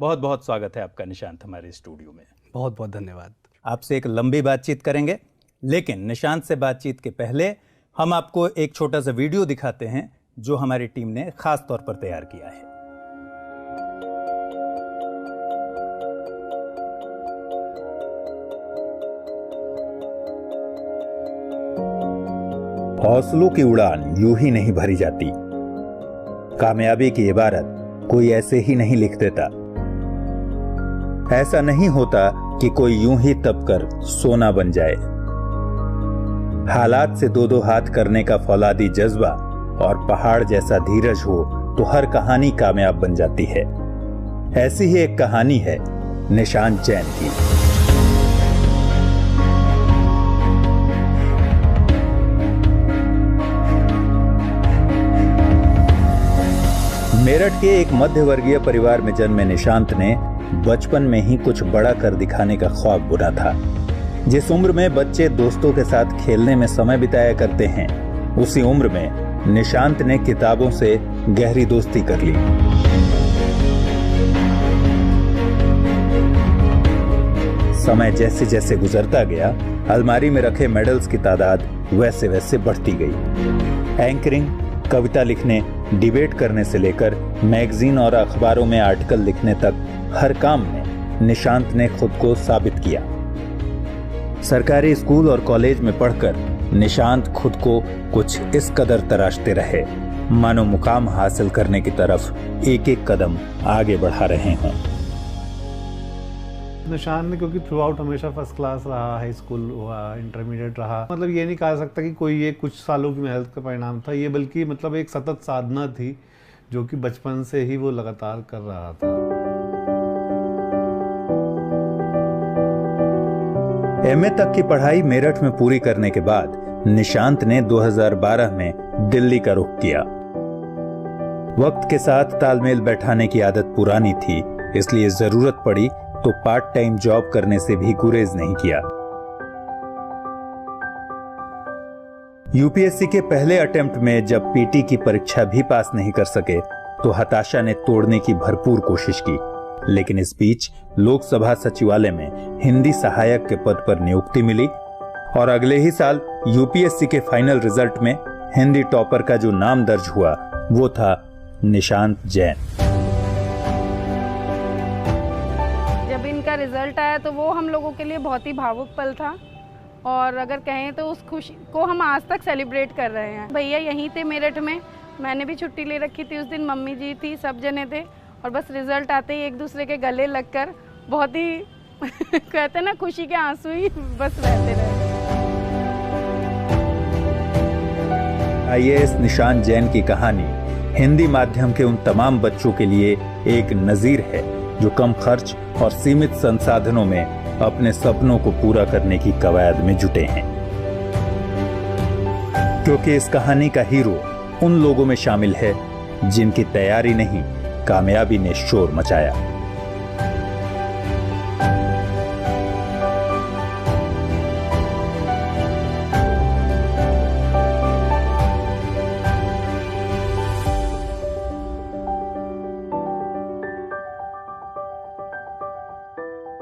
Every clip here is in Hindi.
बहुत बहुत स्वागत है आपका निशांत हमारे स्टूडियो में। बहुत बहुत धन्यवाद। आपसे एक लंबी बातचीत करेंगे, लेकिन निशांत से बातचीत के पहले हम आपको एक छोटा सा वीडियो दिखाते हैं जो हमारी टीम ने खास तौर पर तैयार किया है। हौसलों की उड़ान यूं ही नहीं भरी जाती। कामयाबी की इबारत कोई ऐसे ही नहीं लिख देता। ऐसा नहीं होता कि कोई यूं ही तपकर सोना बन जाए। हालात से दो दो हाथ करने का फौलादी जज्बा और पहाड़ जैसा धीरज हो तो हर कहानी कामयाब बन जाती है। ऐसी ही एक कहानी है निशांत जैन की। मेरठ के एक मध्यवर्गीय परिवार में जन्मे निशांत ने बचपन में ही कुछ बड़ा कर दिखाने का ख्वाब बुना था। जिस उम्र में बच्चे दोस्तों के साथ खेलने में समय बिताया करते हैं, उसी उम्र में निशांत ने किताबों से गहरी दोस्ती कर ली। समय जैसे जैसे गुजरता गया, अलमारी में रखे मेडल्स की तादाद वैसे वैसे बढ़ती गई। एंकरिंग, कविता लिखने, डिबेट करने से लेकर मैगजीन और अखबारों में आर्टिकल लिखने तक हर काम में निशांत ने खुद को साबित किया। सरकारी स्कूल और कॉलेज में पढ़कर निशांत खुद को कुछ इस कदर तराशते रहे मानो मुकाम हासिल करने की तरफ एक एक कदम आगे बढ़ा रहे हों। निशांत ने क्योंकि थ्रू आउट हमेशा फर्स्ट क्लास रहा, हाई स्कूल हुआ, इंटरमीडिएट रहा, मतलब ये नहीं कहा सकता कि कोई ये कुछ सालों की मेहनत का परिणाम था। ये बल्कि मतलब एक सतत साधना थी जो कि बचपन से ही वो लगातार कर रहा था। एमए तक की पढ़ाई मेरठ में पूरी करने के बाद निशांत ने 2012 में दिल्ली का रुख किया। वक्त के साथ तालमेल बैठाने की आदत पुरानी थी, इसलिए जरूरत पड़ी तो पार्ट टाइम जॉब करने से भी गुरेज नहीं किया। यूपीएससी के पहले अटेम्प्ट में जब पीटी की परीक्षा भी पास नहीं कर सके तो हताशा ने तोड़ने की भरपूर कोशिश की, लेकिन इस बीच लोकसभा सचिवालय में हिंदी सहायक के पद पर नियुक्ति मिली और अगले ही साल यूपीएससी के फाइनल रिजल्ट में हिंदी टॉपर का जो नाम दर्ज हुआ वो था निशांत जैन। जब इनका रिजल्ट आया तो वो हम लोगों के लिए बहुत ही भावुक पल था और अगर कहें तो उस खुशी को हम आज तक सेलिब्रेट कर रहे हैं। भैया यहीं थे मेरठ में, मैंने भी छुट्टी ले रखी थी उस दिन, मम्मी जी थी, सब जने थे और बस रिजल्ट आते ही एक दूसरे के गले लगकर बहुत ही कहते ना खुशी के आंसू ही बस बहते रहे। आईएएस निशांत जैन की कहानी हिंदी माध्यम के उन तमाम बच्चों के लिए एक नजीर है जो कम खर्च और सीमित संसाधनों में अपने सपनों को पूरा करने की कवायद में जुटे हैं, क्योंकि इस कहानी का हीरो उन लोगों में शामिल है जिनकी तैयारी नहीं, कामयाबी ने शोर मचाया।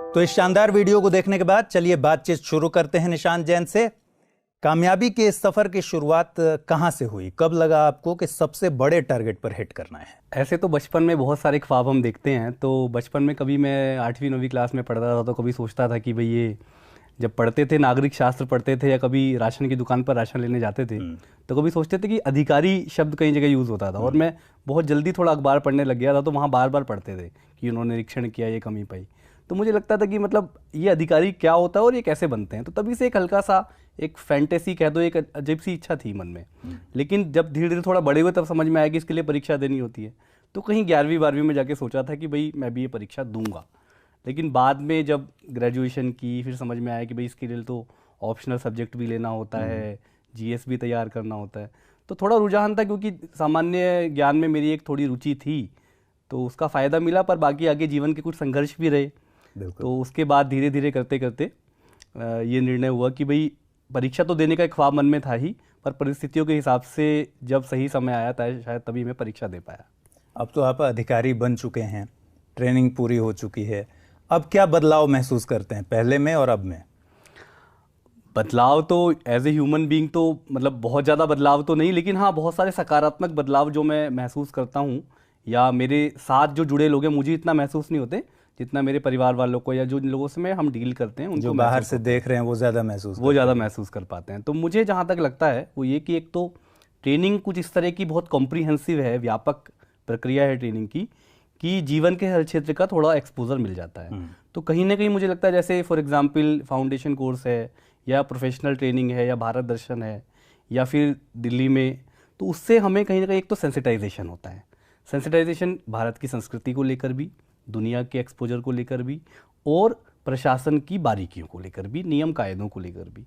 तो इस शानदार वीडियो को देखने के बाद चलिए बातचीत शुरू करते हैं निशांत जैन से। कामयाबी के इस सफर की शुरुआत कहां से हुई? कब लगा आपको कि सबसे बड़े टारगेट पर हिट करना है? ऐसे तो बचपन में बहुत सारे ख्वाब हम देखते हैं। तो बचपन में कभी मैं 8वीं 9वीं क्लास में पढ़ता था तो कभी सोचता था कि भाई ये जब पढ़ते थे, नागरिक शास्त्र पढ़ते थे या कभी राशन की दुकान पर राशन लेने जाते थे तो कभी सोचते थे कि अधिकारी शब्द कई जगह यूज़ होता था और मैं बहुत जल्दी थोड़ा अखबार पढ़ने लग गया था तो वहाँ बार बार पढ़ते थे कि उन्होंने निरीक्षण किया, ये कमी पाई। तो मुझे लगता था कि मतलब ये अधिकारी क्या होता है और ये कैसे बनते हैं। तो तभी से एक हल्का सा एक फैंटेसी कह दो, एक अजीब सी इच्छा थी मन में। लेकिन जब धीरे धीरे थोड़ा बड़े हुए तब समझ में आया कि इसके लिए परीक्षा देनी होती है। तो कहीं 11वीं 12वीं में जाके सोचा था कि भाई मैं भी ये परीक्षा दूंगा। लेकिन बाद में जब ग्रेजुएशन की फिर समझ में आया कि भाई इसके लिए तो ऑप्शनल सब्जेक्ट भी लेना होता है, जीएस भी तैयार करना होता है। तो थोड़ा रुझान था क्योंकि सामान्य ज्ञान में मेरी एक थोड़ी रुचि थी तो उसका फ़ायदा मिला, पर बाकी आगे जीवन के कुछ संघर्ष भी रहे। तो उसके बाद धीरे धीरे करते करते ये निर्णय हुआ कि भाई परीक्षा तो देने का एक ख्वाब मन में था ही, पर परिस्थितियों के हिसाब से जब सही समय आया था शायद तभी मैं परीक्षा दे पाया। अब तो आप अधिकारी बन चुके हैं, ट्रेनिंग पूरी हो चुकी है, अब क्या बदलाव महसूस करते हैं पहले में और अब में? बदलाव तो एज ए ह्यूमन बीइंग तो मतलब बहुत ज़्यादा बदलाव तो नहीं, लेकिन हाँ बहुत सारे सकारात्मक बदलाव जो मैं महसूस करता हूँ, या मेरे साथ जो जुड़े लोग हैं मुझे इतना महसूस नहीं होते जितना मेरे परिवार वालों को या जो लोगों से हम डील करते हैं उनको जो बाहर से देख रहे हैं वो ज़्यादा महसूस कर पाते हैं। तो मुझे जहाँ तक लगता है वो ये कि एक तो ट्रेनिंग कुछ इस तरह की बहुत कॉम्प्रिहेंसिव है, व्यापक प्रक्रिया है ट्रेनिंग की, कि जीवन के हर क्षेत्र का थोड़ा एक्सपोजर मिल जाता है। तो कहीं ना कहीं मुझे लगता है जैसे फॉर एग्जांपल फाउंडेशन कोर्स है या प्रोफेशनल ट्रेनिंग है या भारत दर्शन है या फिर दिल्ली में, तो उससे हमें कहीं ना कहीं एक तो सेंसिटाइजेशन होता है। सेंसिटाइजेशन भारत की संस्कृति को लेकर भी, दुनिया के एक्सपोजर को लेकर भी, और प्रशासन की बारीकियों को लेकर भी, नियम कायदों को लेकर भी।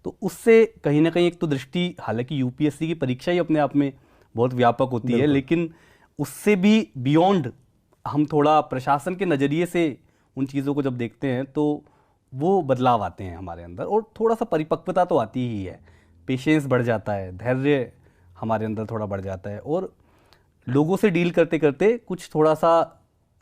तो उससे कहीं ना कहीं एक तो दृष्टि, हालांकि यूपीएससी की परीक्षा ही अपने आप में बहुत व्यापक होती है, लेकिन उससे भी बियॉन्ड हम थोड़ा प्रशासन के नज़रिए से उन चीज़ों को जब देखते हैं तो वो बदलाव आते हैं हमारे अंदर, और थोड़ा सा परिपक्वता तो आती ही है, पेशेंस बढ़ जाता है, धैर्य हमारे अंदर थोड़ा बढ़ जाता है, और लोगों से डील करते करते कुछ थोड़ा सा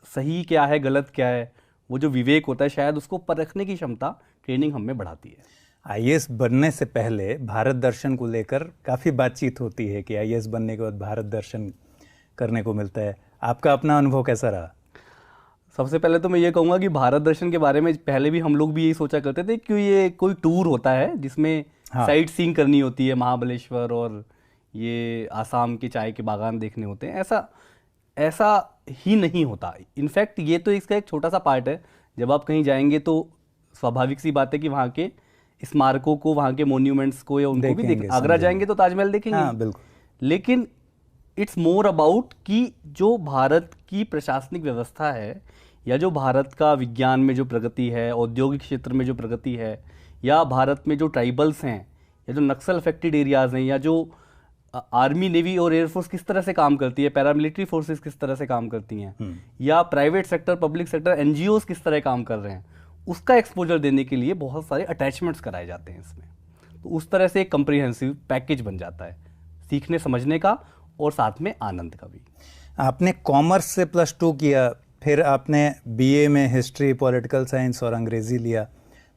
सही क्या है गलत क्या है वो जो विवेक होता है शायद उसको परखने की क्षमता ट्रेनिंग हमें बढ़ाती है। आईएएस बनने से पहले भारत दर्शन को लेकर काफ़ी बातचीत होती है कि आईएएस बनने के बाद भारत दर्शन करने को मिलता है, आपका अपना अनुभव कैसा रहा? सबसे पहले तो मैं ये कहूँगा कि भारत दर्शन के बारे में पहले भी हम लोग भी यही सोचा करते थे कि ये कोई टूर होता है जिसमें साइट सीइंग करनी होती है, महाबलेश्वर और ये आसाम के चाय के बागान देखने होते हैं। ऐसा ही नहीं होता। इनफैक्ट ये तो इसका एक छोटा सा पार्ट है। जब आप कहीं जाएंगे तो स्वाभाविक सी बात है कि वहाँ के स्मारकों को, वहाँ के मोन्यूमेंट्स को या उनको भी देख, आगरा जाएंगे तो ताजमहल देखेंगे। हाँ, बिल्कुल। लेकिन इट्स मोर अबाउट कि जो भारत की प्रशासनिक व्यवस्था है या जो भारत का विज्ञान में जो प्रगति है, औद्योगिक क्षेत्र में जो प्रगति है, या भारत में जो ट्राइबल्स हैं या जो नक्सल अफेक्टेड एरियाज़ हैं, या जो आर्मी, नेवी और एयरफोर्स किस तरह से काम करती है, पैरामिलिट्री फोर्सेस किस तरह से काम करती हैं, या private sector, public sector, NGOs किस तरह काम कर रहे हैं, उसका एक्सपोजर देने के लिए बहुत सारे अटैचमेंट्स कराए जाते हैं इसमें। तो उस तरह से एक कम्प्रिहेंसिव पैकेज बन जाता है सीखने समझने का और साथ में आनंद का भी। आपने कॉमर्स से +2 किया, फिर आपने बीए में हिस्ट्री, पॉलिटिकल साइंस और अंग्रेजी लिया,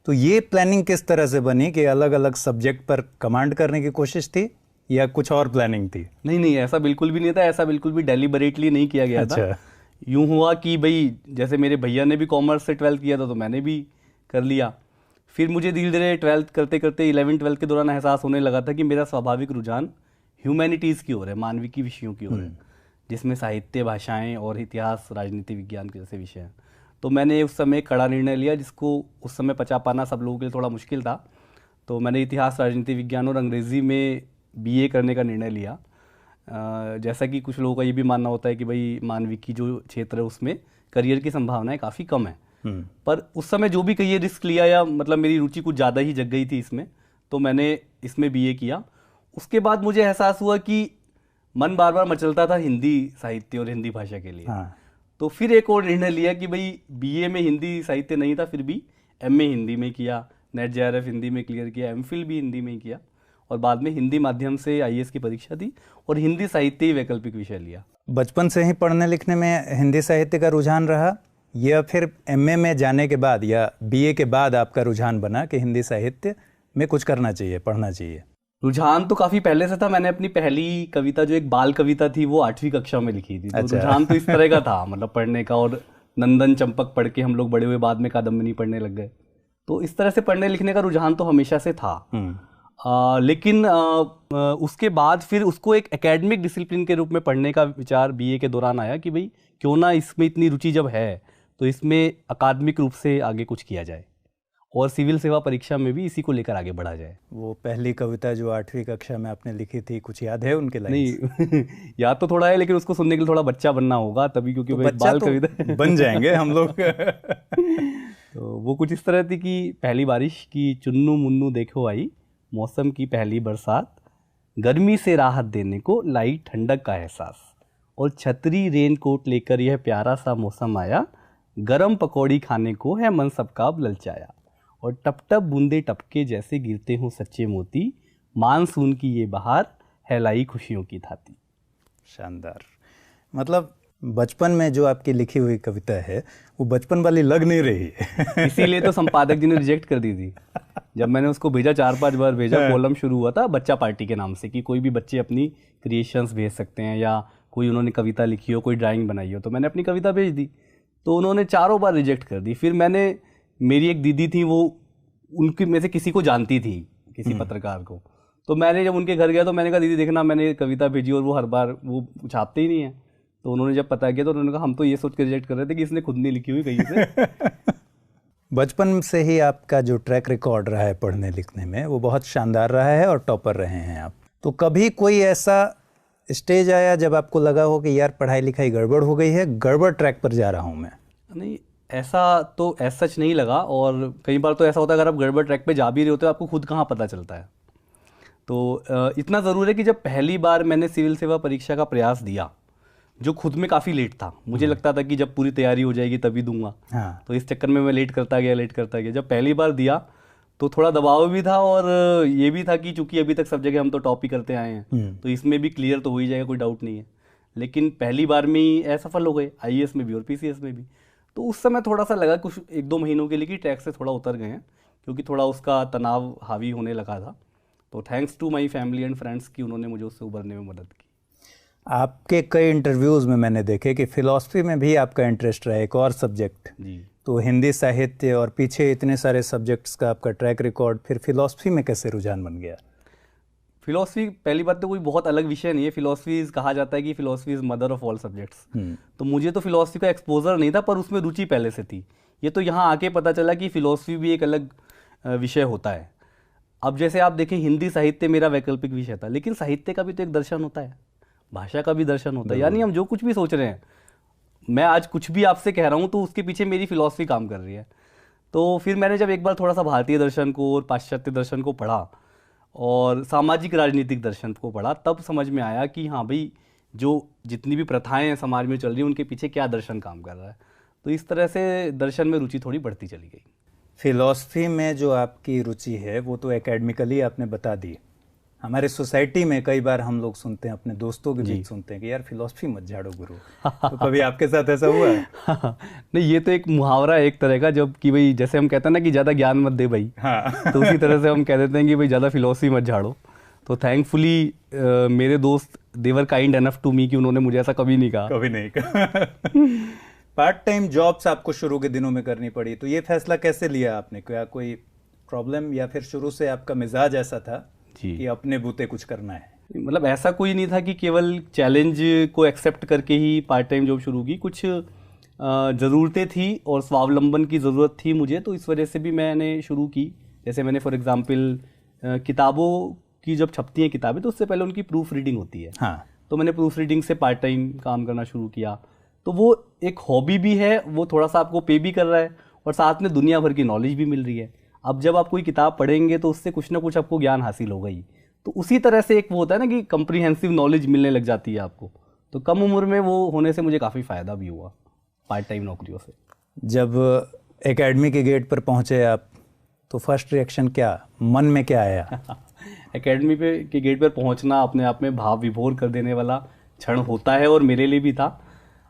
तो ये प्लानिंग किस तरह से बनी कि अलग अलग सब्जेक्ट पर कमांड करने की कोशिश थी या कुछ और प्लानिंग थी? नहीं, ऐसा बिल्कुल भी नहीं था, ऐसा बिल्कुल भी डेलिबरेटली नहीं किया गया था। यूं हुआ कि भाई जैसे मेरे भैया ने भी कॉमर्स से 12th किया था तो मैंने भी कर लिया। फिर मुझे धीरे धीरे 12th करते करते 11th-12th के दौरान एहसास होने लगा था कि मेरा स्वाभाविक रुझान ह्यूमैनिटीज़ की ओर है, मानविकी विषयों की ओर है, जिसमें साहित्य, भाषाएं और इतिहास, राजनीति विज्ञान के जैसे विषय हैं। तो मैंने उस समय एक कड़ा निर्णय लिया जिसको उस समय पचा पाना सब लोगों के लिए थोड़ा मुश्किल था। तो मैंने इतिहास, राजनीति विज्ञान और अंग्रेज़ी में बीए करने का निर्णय लिया। जैसा कि कुछ लोगों का ये भी मानना होता है कि भाई मानविकी जो क्षेत्र है उसमें करियर की संभावनाएं काफ़ी कम है, पर उस समय जो भी कहिए रिस्क लिया, या मतलब मेरी रुचि कुछ ज़्यादा ही जग गई थी इसमें, तो मैंने इसमें बीए किया। उसके बाद मुझे एहसास हुआ कि मन बार बार मचलता था हिंदी साहित्य और हिंदी भाषा के लिए। तो फिर एक और निर्णय लिया कि भाई बीए में हिंदी साहित्य नहीं था, फिर भी एमए हिंदी में किया, नेट जेआरएफ हिंदी में क्लियर किया, एमफिल भी हिंदी में किया, और बाद में हिंदी माध्यम से आईएएस की परीक्षा दी और हिंदी साहित्य ही वैकल्पिक विषय लिया। बचपन से ही पढ़ने लिखने में हिंदी साहित्य का रुझान रहा या फिर एमए में जाने के बाद या बीए के बाद आपका रुझान बना कि हिंदी साहित्य में कुछ करना चाहिए, पढ़ना चाहिए? रुझान तो काफ़ी पहले से था। मैंने अपनी पहली कविता जो एक बाल कविता थी वो 8वीं कक्षा में लिखी थी। तो रुझान तो इस तरह का था, मतलब पढ़ने का, और नंदन चंपक पढ़ के हम लोग बड़े हुए, बाद में कादम्बनी पढ़ने लग गए। तो इस तरह से पढ़ने लिखने का रुझान तो हमेशा से था। लेकिन उसके बाद फिर उसको एक एकेडमिक डिसिप्लिन के रूप में पढ़ने का विचार बीए के दौरान आया कि भाई क्यों ना इसमें इतनी रुचि जब है तो इसमें अकादमिक रूप से आगे कुछ किया जाए और सिविल सेवा परीक्षा में भी इसी को लेकर आगे बढ़ा जाए। वो पहली कविता जो 8वीं कक्षा में आपने लिखी थी, कुछ याद है उनके लाइन्स? नहीं याद तो थोड़ा है, लेकिन उसको सुनने के लिए थोड़ा बच्चा बनना होगा तभी, क्योंकि तो बाल तो कविता बन जाएंगे हम लोग। तो वो कुछ इस तरह थी कि पहली बारिश की चुन्नू मुन्नू देखो आई, मौसम की पहली बरसात, गर्मी से राहत देने को लाई ठंडक का एहसास, और छतरी रेन कोट लेकर यह प्यारा सा मौसम आया, गरम पकौड़ी खाने को है मन सबका अब ललचाया, और टप टप बूंदे टपके जैसे गिरते हों सच्चे मोती, मानसून की ये बहार है लाई खुशियों की थाती। शानदार। मतलब बचपन में जो आपकी लिखी हुई कविता है वो बचपन वाली लग नहीं रही है। इसीलिए तो संपादक जी ने रिजेक्ट कर दी थी। जब मैंने उसको भेजा 4-5 बार भेजा, कॉलम शुरू हुआ था बच्चा पार्टी के नाम से कि कोई भी बच्चे अपनी क्रिएशंस भेज सकते हैं या कोई उन्होंने कविता लिखी हो, कोई ड्राइंग बनाई हो, तो मैंने अपनी कविता भेज दी, तो उन्होंने 4 बार रिजेक्ट कर दी। फिर मैंने, मेरी एक दीदी थी, वो उनकी में से किसी को जानती थी, किसी पत्रकार को, तो मैंने जब उनके घर गया तो मैंने कहा दीदी देखना मैंने कविता भेजी और वो हर बार वो छापते ही नहीं है। तो उन्होंने जब पता किया तो उन्होंने कहा हम तो ये सोच के रिजेक्ट कर रहे थे कि इसने खुद नहीं लिखी हुई कहीं से। बचपन से ही आपका जो ट्रैक रिकॉर्ड रहा है पढ़ने लिखने में वो बहुत शानदार रहा है और टॉपर रहे हैं आप। तो कभी कोई ऐसा स्टेज आया जब आपको लगा हो कि यार पढ़ाई लिखाई गड़बड़ हो गई है, गड़बड़ ट्रैक पर जा रहा हूँ मैं? नहीं, ऐसा तो ऐसा सच नहीं लगा। और कई बार तो ऐसा होता है अगर आप गड़बड़ ट्रैक पे जा भी रहे होते हो आपको खुद कहाँ पता चलता है। तो इतना ज़रूर है कि जब पहली बार मैंने सिविल सेवा परीक्षा का प्रयास दिया, जो खुद में काफ़ी लेट था, मुझे लगता था कि जब पूरी तैयारी हो जाएगी तभी दूंगा। हाँ। तो इस चक्कर में मैं लेट करता गया। जब पहली बार दिया तो थोड़ा दबाव भी था और ये भी था कि चूंकि अभी तक सब जगह हम तो टॉप ही करते आए हैं तो इसमें भी क्लियर तो हो ही जाएगा, कोई डाउट नहीं है। लेकिन पहली बार में ही असफल हो गए, IAS में भी और PCS में भी। तो उस समय थोड़ा सा लगा कुछ 1-2 महीनों के लिए कि ट्रैक से थोड़ा उतर गए हैं, क्योंकि थोड़ा उसका तनाव हावी होने लगा था। तो thanks to my family and friends कि उन्होंने मुझे उससे उभरने में मदद की। आपके कई इंटरव्यूज़ में मैंने देखे कि फ़िलॉसफी में भी आपका इंटरेस्ट रहा है, एक और सब्जेक्ट। जी। तो हिंदी साहित्य और पीछे इतने सारे सब्जेक्ट्स का आपका ट्रैक रिकॉर्ड, फिर फ़िलॉसफी में कैसे रुझान बन गया? फिलॉसफी पहली बात तो कोई बहुत अलग विषय नहीं है। फिलॉसफी कहा जाता है कि philosophy is mother of all subjects. तो मुझे तो फिलॉसफी का एक्सपोजर नहीं था, पर उसमें रुचि पहले से थी। ये तो यहाँ आके पता चला कि फिलॉसफी भी एक अलग विषय होता है। अब जैसे आप देखें, हिंदी साहित्य मेरा वैकल्पिक विषय था, लेकिन साहित्य का भी तो एक दर्शन होता है, भाषा का भी दर्शन होता है। यानी हम जो कुछ भी सोच रहे हैं, मैं आज कुछ भी आपसे कह रहा हूँ तो उसके पीछे मेरी फिलॉसफी काम कर रही है। तो फिर मैंने जब एक बार थोड़ा सा भारतीय दर्शन को और पाश्चात्य दर्शन को पढ़ा और सामाजिक राजनीतिक दर्शन को पढ़ा, तब समझ में आया कि हाँ भाई, जो जितनी भी प्रथाएं हैं समाज में चल रही हैं उनके पीछे क्या दर्शन काम कर रहा है। तो इस तरह से दर्शन में रुचि थोड़ी बढ़ती चली गई। फिलॉसफी में जो आपकी रुचि है वो तो एकेडमिकली आपने बता दी। हमारे सोसाइटी में कई बार हम लोग सुनते हैं, अपने दोस्तों के बीच सुनते हैं कि यार फिलॉसफी मत झाड़ो गुरु। तो कभी आपके साथ ऐसा हुआ है? नहीं, ये तो एक मुहावरा है एक तरह का, जब कि भाई जैसे हम कहते हैं ना कि ज़्यादा ज्ञान मत दे भाई। हाँ। तो उसी तरह से हम कह देते हैं कि भाई ज़्यादा फिलॉसफी मत झाड़ो। तो थैंकफुली मेरे दोस्त देवर काइंड एनफ टू मी कि उन्होंने मुझे ऐसा कभी नहीं कहा। कभी नहीं कहा। पार्ट टाइम जॉब्स आपको शुरू के दिनों में करनी पड़ी, तो ये फैसला कैसे लिया आपने? क्या कोई प्रॉब्लम या फिर शुरू से आपका मिजाज ऐसा था कि अपने बूते कुछ करना है? मतलब ऐसा कोई नहीं था कि केवल चैलेंज को एक्सेप्ट करके ही पार्ट टाइम जॉब शुरू की। कुछ ज़रूरतें थी और स्वावलंबन की ज़रूरत थी मुझे, तो इस वजह से भी मैंने शुरू की। जैसे मैंने फॉर एग्जांपल किताबों की जब छपती हैं किताबें तो उससे पहले उनकी प्रूफ रीडिंग होती है। हाँ। तो मैंने प्रूफ रीडिंग से पार्ट टाइम काम करना शुरू किया। तो वो एक हॉबी भी है, वो थोड़ा सा आपको पे भी कर रहा है और साथ में दुनिया भर की नॉलेज भी मिल रही है। अब जब आप कोई किताब पढ़ेंगे तो उससे कुछ ना कुछ आपको ज्ञान हासिल होगा ही। तो उसी तरह से एक वो होता है ना कि कम्प्रीहेंसिव नॉलेज मिलने लग जाती है आपको। तो कम उम्र में वो होने से मुझे काफ़ी फ़ायदा भी हुआ पार्ट टाइम नौकरियों से। जब एकेडमी के गेट पर पहुंचे आप, तो फर्स्ट रिएक्शन क्या, मन में क्या आया? एकेडमी के गेट पर पहुंचना अपने आप में भाव विभोर कर देने वाला क्षण होता है और मेरे लिए भी था।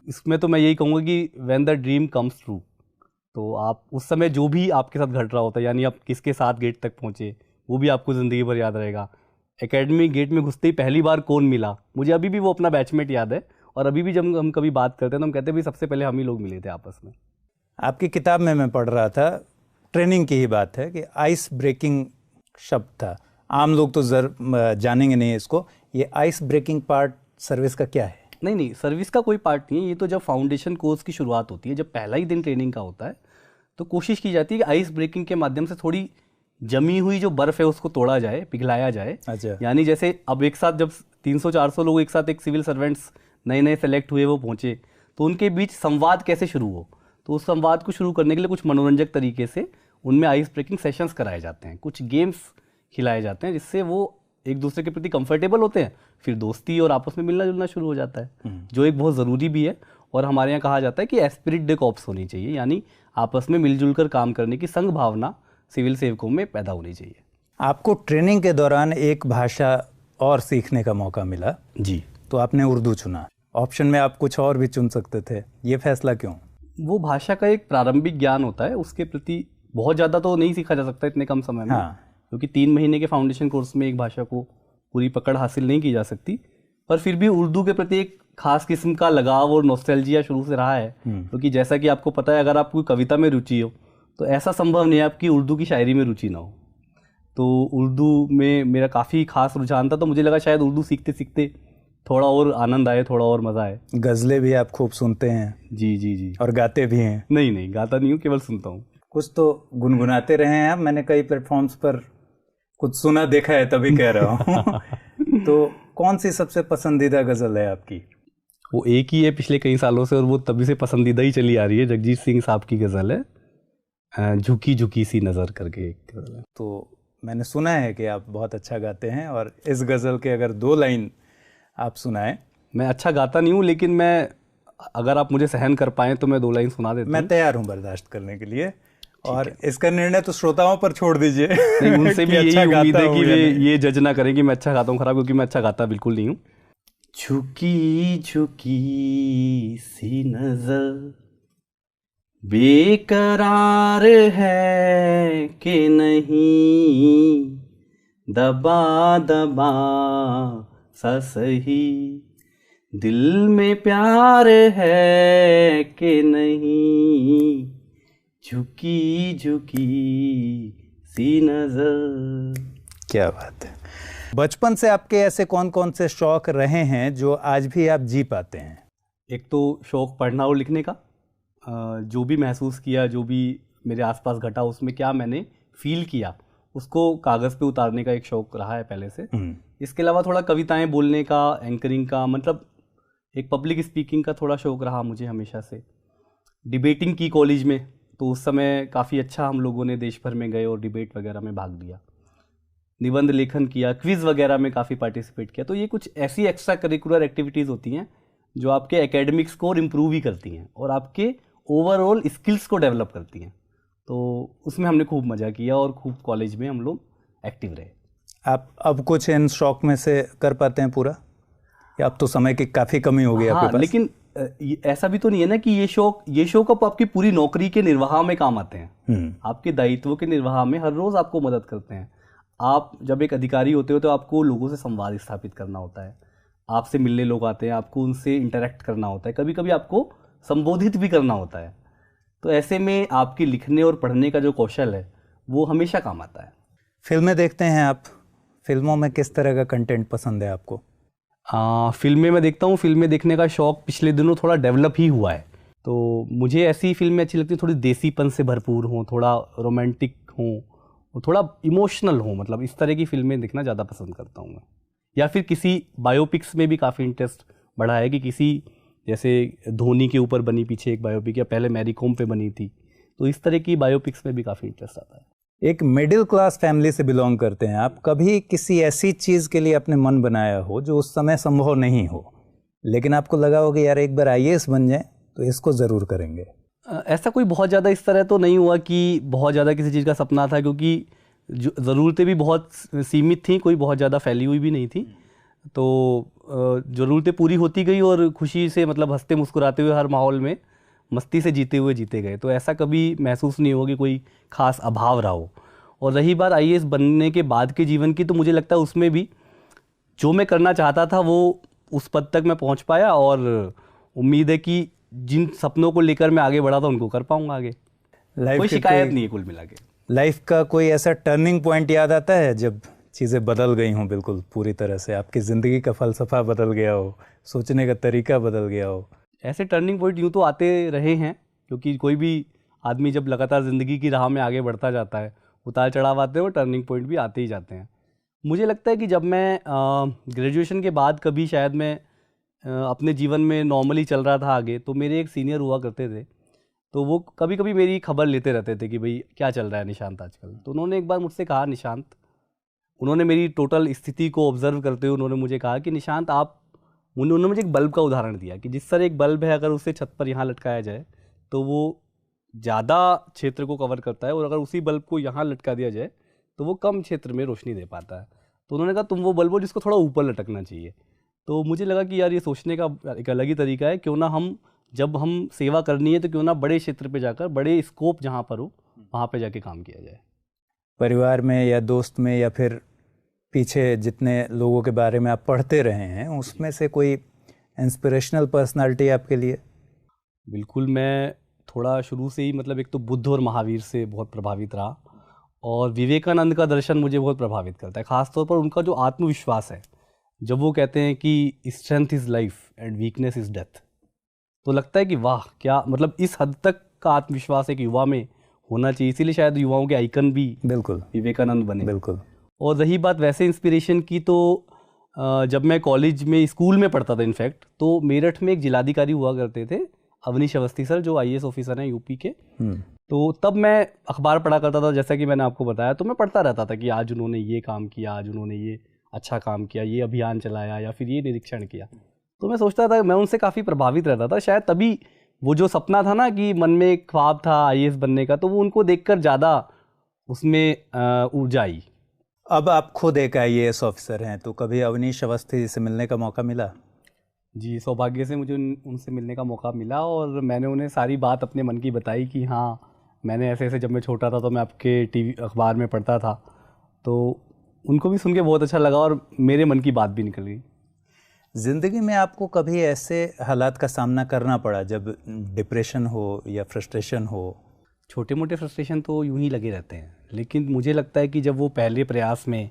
इसमें तो मैं यही कहूँगा कि when the dream comes true, तो आप उस समय जो भी आपके साथ घट रहा होता है, यानी आप किसके साथ गेट तक पहुँचे, वो भी आपको ज़िंदगी भर याद रहेगा। एकेडमी गेट में घुसते ही पहली बार कौन मिला, मुझे अभी भी वो अपना बैचमेट याद है। और अभी भी जब हम कभी बात करते हैं तो हम कहते हैं भाई सबसे पहले हम ही लोग मिले थे आपस में। आपकी किताब में मैं पढ़ रहा था, ट्रेनिंग की ही बात है, कि आइस ब्रेकिंग शब्द था। आम लोग तो जानेंगे नहीं इसको। ये आइस ब्रेकिंग पार्ट सर्विस का क्या है? नहीं, सर्विस का कोई पार्ट नहीं है। ये तो जब फाउंडेशन कोर्स की शुरुआत होती है, जब पहला ही दिन ट्रेनिंग का होता है, तो कोशिश की जाती है कि आइस ब्रेकिंग के माध्यम से थोड़ी जमी हुई जो बर्फ़ है उसको तोड़ा जाए, पिघलाया जाए। अच्छा। यानी जैसे अब एक साथ जब 300-400 लोग एक साथ एक सिविल सर्वेंट्स नए सेलेक्ट हुए, वो पहुँचे, तो उनके बीच संवाद कैसे शुरू हो। तो उस संवाद को शुरू करने के लिए कुछ मनोरंजक तरीके से उनमें आइस ब्रेकिंग सेशंस कराए जाते हैं, कुछ गेम्स खिलाए जाते हैं, जिससे वो एक दूसरे के प्रति कंफर्टेबल होते हैं। फिर दोस्ती और आपस में मिलना जुलना शुरू हो जाता है, जो एक बहुत ज़रूरी भी है। और हमारे यहाँ कहा जाता है कि एस्पिरिट डे कॉर्प्स होनी चाहिए, यानी आपस में मिलजुल कर काम करने की संघ भावना सिविल सेवकों में पैदा होनी चाहिए। आपको ट्रेनिंग के दौरान एक भाषा और सीखने का मौका मिला। जी। तो आपने उर्दू चुना, ऑप्शन में आप कुछ और भी चुन सकते थे, ये फैसला क्यों? वो भाषा का एक प्रारंभिक ज्ञान होता है, उसके प्रति बहुत ज़्यादा तो नहीं सीखा जा सकता इतने कम समय में। हाँ। क्योंकि 3 महीने के फाउंडेशन कोर्स में एक भाषा को पूरी पकड़ हासिल नहीं की जा सकती, पर फिर भी उर्दू के प्रति एक खास किस्म का लगाव और नॉस्टैल्जिया शुरू से रहा है। क्योंकि जैसा कि आपको पता है, अगर आप कोई कविता में रुचि हो तो ऐसा संभव नहीं है आपकी उर्दू की शायरी में रुचि ना हो। तो उर्दू में मेरा काफ़ी खास रुझान था, तो मुझे लगा शायद उर्दू सीखते सीखते थोड़ा और आनंद आए, थोड़ा और मज़ा आए। गज़लें भी आप खूब सुनते हैं? जी जी जी। और गाते भी हैं? नहीं, गाता नहीं हूँ, केवल सुनता हूँ। कुछ तो गुनगुनाते रहे हैं आप, मैंने कई प्लेटफॉर्म्स पर कुछ सुना देखा है, तभी कह रहा हूँ। तो कौन सी सबसे पसंदीदा गज़ल है आपकी? वो एक ही है पिछले कई सालों से, और वो तभी से पसंदीदा ही चली आ रही है। जगजीत सिंह साहब की गज़ल है, झुकी झुकी सी नज़र करके एक गज़ल है। तो मैंने सुना है कि आप बहुत अच्छा गाते हैं, और इस गज़ल के अगर 2 लाइन आप सुनाएं। मैं अच्छा गाता नहीं हूँ, लेकिन मैं, अगर आप मुझे सहन कर पाएँ तो मैं 2 लाइन सुना देता हूँ। मैं तैयार हूँ बर्दाश्त करने के लिए, और इसका निर्णय तो श्रोताओं पर छोड़ दीजिए। नहीं, उनसे भी यही उम्मीद है कि वे ये जज ना करें कि मैं अच्छा गाता हूँ खराब, क्योंकि मैं अच्छा गाता बिल्कुल नहीं हूँ। झुकी झुकी सी नजर बेकरार है कि नहीं, दबा दबा सा सही, दिल में प्यार है कि नहीं, झुकी झुकी सी नजर। क्या बात है। बचपन से आपके ऐसे कौन कौन से शौक रहे हैं जो आज भी आप जी पाते हैं? एक तो शौक पढ़ना और लिखने का, जो भी महसूस किया, जो भी मेरे आसपास घटा, उसमें क्या मैंने फील किया, उसको कागज़ पे उतारने का एक शौक रहा है पहले से। इसके अलावा थोड़ा कविताएं बोलने का, एंकरिंग का, मतलब एक पब्लिक स्पीकिंग का थोड़ा शौक रहा मुझे हमेशा से। डिबेटिंग की कॉलेज में, तो उस समय काफ़ी अच्छा हम लोगों ने देश भर में गए और डिबेट वगैरह में भाग लिया। निबंध लेखन किया, क्विज़ वगैरह में काफ़ी पार्टिसिपेट किया। तो ये कुछ ऐसी एक्स्ट्रा करिकुलर एक्टिविटीज़ होती हैं जो आपके एकेडमिक स्कोर इम्प्रूव ही करती हैं और आपके ओवरऑल स्किल्स को डेवलप करती हैं। तो उसमें हमने खूब मज़ा किया और खूब कॉलेज में हम लोग एक्टिव रहे। आप अब कुछ इन शौक में से कर पाते हैं पूरा, या अब तो समय की काफ़ी कमी हो गई आपके पास? लेकिन ऐसा भी तो नहीं है ना कि ये शौक अब आपकी पूरी नौकरी के निर्वाह में काम आते हैं। आपके दायित्वों के निर्वाह में हर रोज़ आपको मदद करते हैं। आप जब एक अधिकारी होते हो तो आपको लोगों से संवाद स्थापित करना होता है, आपसे मिलने लोग आते हैं, आपको उनसे इंटरेक्ट करना होता है, कभी कभी आपको संबोधित भी करना होता है। तो ऐसे में आपके लिखने और पढ़ने का जो कौशल है वो हमेशा काम आता है। फिल्में देखते हैं आप? फिल्मों में किस तरह का कंटेंट पसंद है आपको? फिल्में मैं देखता हूँ। फिल्में देखने का शौक़ पिछले दिनों थोड़ा डेवलप ही हुआ है। तो मुझे ऐसी फिल्में अच्छी लगती हैं थोड़ी देसीपन से भरपूर हों, थोड़ा रोमांटिक हों और थोड़ा इमोशनल हों। मतलब इस तरह की फिल्में देखना ज़्यादा पसंद करता हूँ मैं। या फिर किसी बायोपिक्स में भी काफ़ी इंटरेस्ट बढ़ा है कि किसी, जैसे धोनी के ऊपर बनी पीछे एक बायोपिक, या पहले मैरी कॉम पे बनी थी, तो इस तरह की बायोपिक्स में भी काफ़ी इंटरेस्ट आता है। एक मिडिल क्लास फैमिली से बिलोंग करते हैं आप, कभी किसी ऐसी चीज़ के लिए अपने मन बनाया हो जो उस समय संभव नहीं हो, लेकिन आपको लगा हो कि यार एक बार IAS बन जाए तो इसको ज़रूर करेंगे? ऐसा कोई बहुत ज़्यादा इस तरह तो नहीं हुआ कि बहुत ज़्यादा किसी चीज़ का सपना था, क्योंकि ज़रूरतें भी बहुत सीमित थी, कोई बहुत ज़्यादा फैली हुई भी नहीं थी। तो ज़रूरतें पूरी होती गई और खुशी से, मतलब हंसते मुस्कुराते हुए हर माहौल में मस्ती से जीते गए। तो ऐसा कभी महसूस नहीं हुआ कि कोई ख़ास अभाव रहा हो। और रही बात IAS बनने के बाद के जीवन की, तो मुझे लगता है उसमें भी जो मैं करना चाहता था वो उस पद तक मैं पहुंच पाया, और उम्मीद है कि जिन सपनों को लेकर मैं आगे बढ़ा था उनको कर पाऊंगा आगे। कोई शिकायत नहीं है कुल मिला के। लाइफ का कोई ऐसा टर्निंग पॉइंट याद आता है जब चीज़ें बदल गई हों बिल्कुल पूरी तरह से, आपकी ज़िंदगी का फ़लसफ़ा बदल गया हो, सोचने का तरीका बदल गया हो? ऐसे टर्निंग पॉइंट यूँ तो आते रहे हैं, क्योंकि कोई भी आदमी जब लगातार ज़िंदगी की राह में आगे बढ़ता जाता है, उतार चढ़ाव आते हैं और टर्निंग पॉइंट भी आते ही जाते हैं। मुझे लगता है कि जब मैं ग्रेजुएशन के बाद कभी शायद मैं अपने जीवन में नॉर्मली चल रहा था आगे, तो मेरे एक सीनियर हुआ करते थे, तो वो कभी कभी मेरी खबर लेते रहते थे कि भाई क्या चल रहा है निशांत आजकल। तो उन्होंने एक बार मुझसे कहा, निशांत, उन्होंने मेरी टोटल स्थिति को ऑब्जर्व करते हुए उन्होंने मुझे कहा कि निशांत उन्होंने मुझे एक बल्ब का उदाहरण दिया कि जिस तरह एक बल्ब है, अगर उसे छत पर यहाँ लटकाया जाए तो वो ज़्यादा क्षेत्र को कवर करता है, और अगर उसी बल्ब को यहाँ लटका दिया जाए तो वो कम क्षेत्र में रोशनी दे पाता है। तो उन्होंने कहा तुम वो बल्ब हो जिसको थोड़ा ऊपर लटकना चाहिए। तो मुझे लगा कि यार ये सोचने का एक अलग ही तरीका है, क्यों ना हम जब हम सेवा करनी है तो क्यों ना बड़े क्षेत्र पे जाकर, बड़े स्कोप जहाँ पर हो वहाँ पे जाके काम किया जाए। परिवार में या दोस्त में या फिर पीछे जितने लोगों के बारे में आप पढ़ते रहे हैं उसमें से कोई इंस्पिरेशनल पर्सनालिटी आपके लिए? बिल्कुल, मैं थोड़ा शुरू से ही मतलब एक तो बुद्ध और महावीर से बहुत प्रभावित रहा, और विवेकानंद का दर्शन मुझे बहुत प्रभावित करता है, ख़ासतौर पर उनका जो आत्मविश्वास है। जब वो कहते हैं कि strength is life and weakness is death, तो लगता है कि वाह, क्या मतलब इस हद तक का आत्मविश्वास एक युवा में होना चाहिए। इसीलिए शायद युवाओं के आइकन भी बिल्कुल विवेकानंद बने। बिल्कुल। और रही बात वैसे इंस्पिरेशन की, तो जब मैं कॉलेज में स्कूल में पढ़ता था इनफैक्ट, तो मेरठ में एक जिलाधिकारी हुआ करते थे, अवनीश अवस्थी सर, जो IAS ऑफिसर हैं यूपी के। तो तब मैं अखबार पढ़ा करता था, जैसा कि मैंने आपको बताया, तो मैं पढ़ता रहता था कि आज उन्होंने ये काम किया, आज उन्होंने ये अच्छा काम किया, ये अभियान चलाया या फिर ये निरीक्षण किया। तो मैं सोचता था, मैं उनसे काफ़ी प्रभावित रहता था। शायद तभी वो जो सपना था ना कि मन में एक ख्वाब था IAS बनने का, तो वो उनको देखकर ज़्यादा उसमें ऊर्जा आई। अब आप खुद एक IAS ऑफिसर हैं, तो कभी अवनीश अवस्थी से मिलने का मौका मिला? जी, सौभाग्य से मुझे उनसे मिलने का मौका मिला, और मैंने उन्हें सारी बात अपने मन की बताई कि हाँ, मैंने ऐसे ऐसे, जब मैं छोटा था तो मैं आपके TV अखबार में पढ़ता था। तो उनको भी सुन के बहुत अच्छा लगा और मेरे मन की बात भी निकल गई। ज़िंदगी में आपको कभी ऐसे हालात का सामना करना पड़ा जब डिप्रेशन हो या फ्रस्ट्रेशन हो? छोटे मोटे फ्रस्ट्रेशन तो यूं ही लगे रहते हैं, लेकिन मुझे लगता है कि जब वो पहले प्रयास में,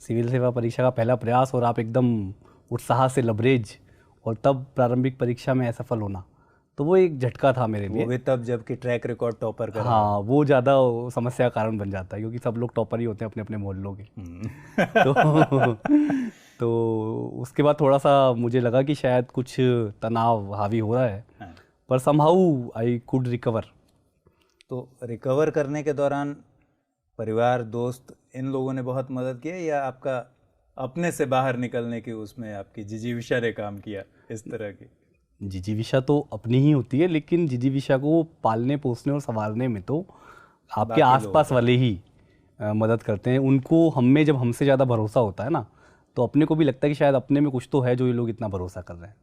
सिविल सेवा परीक्षा का पहला प्रयास, और आप एकदम उत्साह से लबरेज, और तब प्रारंभिक परीक्षा में असफल होना, तो वो एक झटका था मेरे लिए। वो भी तब जबकि ट्रैक रिकॉर्ड टॉपर का। हाँ, वो ज़्यादा समस्या का कारण बन जाता है, क्योंकि सब लोग टॉपर ही होते हैं अपने अपने मोहल्लों के। तो उसके बाद थोड़ा सा मुझे लगा कि शायद कुछ तनाव हावी हो रहा है, पर समहाउ आई कुड रिकवर। तो रिकवर करने के दौरान परिवार, दोस्त, इन लोगों ने बहुत मदद की, या आपका अपने से बाहर निकलने की उसमें आपकी जिजीविषा ने काम किया इस तरह की? जिजीविषा तो अपनी ही होती है, लेकिन जिजीविषा को पालने, पोसने और संभालने में तो आपके आसपास वाले ही मदद करते हैं। उनको हम में जब हमसे ज़्यादा भरोसा होता है ना, तो अपने को भी लगता है कि शायद अपने में कुछ तो है जो ये लोग इतना भरोसा कर रहे हैं।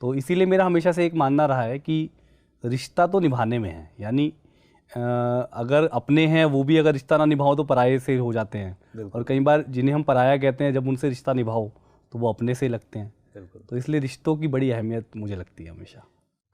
तो इसीलिए मेरा हमेशा से एक मानना रहा है कि रिश्ता तो निभाने में है, यानी अगर अपने हैं वो भी अगर रिश्ता ना निभाओ तो पराये से हो जाते हैं, और कई बार जिन्हें हम पराया कहते हैं, जब उनसे रिश्ता निभाओ तो वो अपने से लगते हैं। तो इसलिए रिश्तों की बड़ी अहमियत मुझे लगती है हमेशा।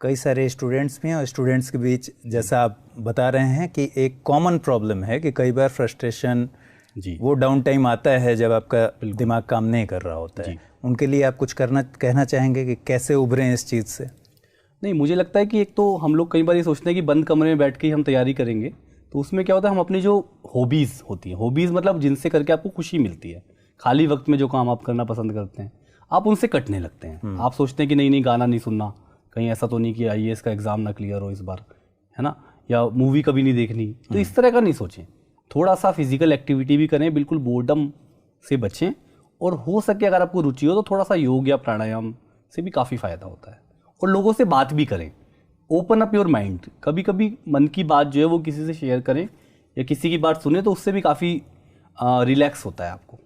कई सारे स्टूडेंट्स भी हैं, और स्टूडेंट्स के बीच जैसा आप बता रहे हैं कि एक कॉमन प्रॉब्लम है कि कई बार फ्रस्ट्रेशन, जी, वो डाउन टाइम आता है जब आपका दिमाग काम नहीं कर रहा होता है। उनके लिए आप कुछ कहना चाहेंगे कि कैसे उभरें इस चीज़ से? नहीं, मुझे लगता है कि एक तो हम लोग कई बार ये सोचते हैं कि बंद कमरे में बैठ के ही हम तैयारी करेंगे, तो उसमें क्या होता है, हम अपनी जो हॉबीज़ होती हैं, हॉबीज़ मतलब जिनसे करके आपको खुशी मिलती है, खाली वक्त में जो काम आप करना पसंद करते हैं, आप उनसे कटने लगते हैं। आप सोचते हैं कि नहीं गाना नहीं सुनना, कहीं ऐसा तो नहीं कि IAS का एग्ज़ाम ना क्लियर हो इस बार, है ना, या मूवी कभी नहीं देखनी। तो इस तरह का नहीं सोचें, थोड़ा सा फिजिकल एक्टिविटी भी करें, बिल्कुल बोर्डम से बचें, और हो सके अगर आपको रुचि हो तो थोड़ा सा योग या प्राणायाम से भी काफ़ी फ़ायदा होता है। और लोगों से बात भी करें, ओपन अप योर माइंड। कभी कभी मन की बात जो है वो किसी से शेयर करें या किसी की बात सुने, तो उससे भी काफ़ी रिलैक्स होता है आपको।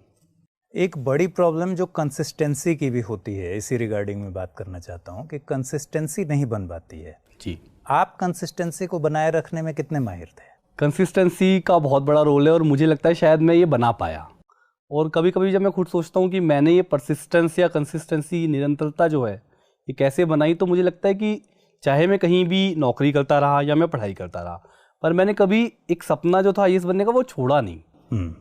एक बड़ी प्रॉब्लम जो कंसिस्टेंसी की भी होती है, इसी रिगार्डिंग में बात करना चाहता हूँ कि कंसिस्टेंसी नहीं बन पाती है। जी, आप कंसिस्टेंसी को बनाए रखने में कितने माहिर थे? कंसिस्टेंसी का बहुत बड़ा रोल है, और मुझे लगता है शायद मैं ये बना पाया। और कभी कभी जब मैं खुद सोचता हूँ कि मैंने ये परसिस्टेंस या कंसिस्टेंसी, निरंतरता जो है, ये कैसे बनाई, तो मुझे लगता है कि चाहे मैं कहीं भी नौकरी करता रहा या मैं पढ़ाई करता रहा, पर मैंने कभी एक सपना जो था IAS बनने का वो छोड़ा नहीं।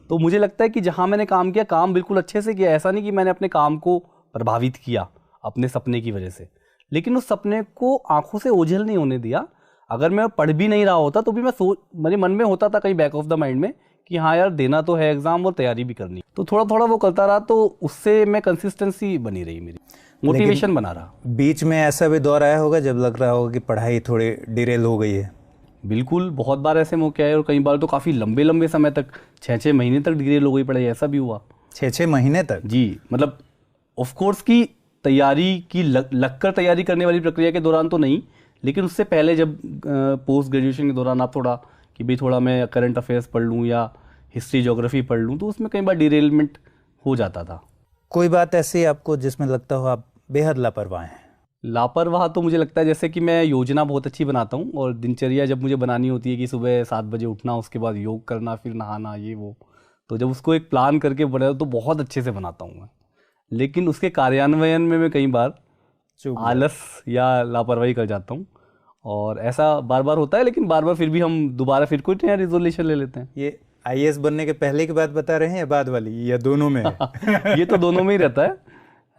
तो मुझे लगता है कि जहाँ मैंने काम किया, काम बिल्कुल अच्छे से किया। ऐसा नहीं कि मैंने अपने काम को प्रभावित किया अपने सपने की वजह से, लेकिन उस सपने को आंखों से ओझल नहीं होने दिया। अगर मैं पढ़ भी नहीं रहा होता तो भी मेरे मन में होता था कहीं बैक ऑफ द माइंड में कि हाँ यार, देना तो है एग्जाम और तैयारी भी करनी, तो थोड़ा थोड़ा वो करता रहा, तो उससे मैं कंसिस्टेंसी बनी रही, मेरी मोटिवेशन बना रहा। बीच में ऐसा भी दौर आया होगा जब लग रहा होगा कि पढ़ाई थोड़ी डिरेल हो गई है? बिल्कुल, बहुत बार ऐसे मौके आए, और कई बार तो काफ़ी लंबे लंबे समय तक, 6-6 महीने तक डिरेल हो गई पढ़ाई, ऐसा भी हुआ। 6-6 महीने तक? जी, मतलब ऑफ कोर्स की तैयारी की लगकर तैयारी करने वाली प्रक्रिया के दौरान तो नहीं, लेकिन उससे पहले जब पोस्ट ग्रेजुएशन के दौरान आप थोड़ा कि भाई थोड़ा मैं करंट अफेयर्स पढ़ लूँ या हिस्ट्री ज्योग्राफी पढ़ लूँ, तो उसमें कई बार डिरेलमेंट हो जाता था। कोई बात ऐसी आपको जिसमें लगता हो आप बेहद लापरवाह हैं? लापरवाह तो मुझे लगता है जैसे कि मैं योजना बहुत अच्छी बनाता हूँ और दिनचर्या जब मुझे बनानी होती है कि सुबह 7 बजे उठना, उसके बाद योग करना, फिर नहाना, ये वो, तो जब उसको एक प्लान करके बना तो बहुत अच्छे से बनाता हूँ मैं। लेकिन उसके कार्यान्वयन में मैं कई बार आलस या लापरवाही कर जाता हूँ और ऐसा बार बार होता है। लेकिन बार बार फिर भी हम दोबारा फिर कोई नया रिजोल्यूशन ले लेते हैं। ये आईएएस बनने के पहले की बात बता रहे हैं या बाद वाली, या दोनों में है? ये तो दोनों में ही रहता है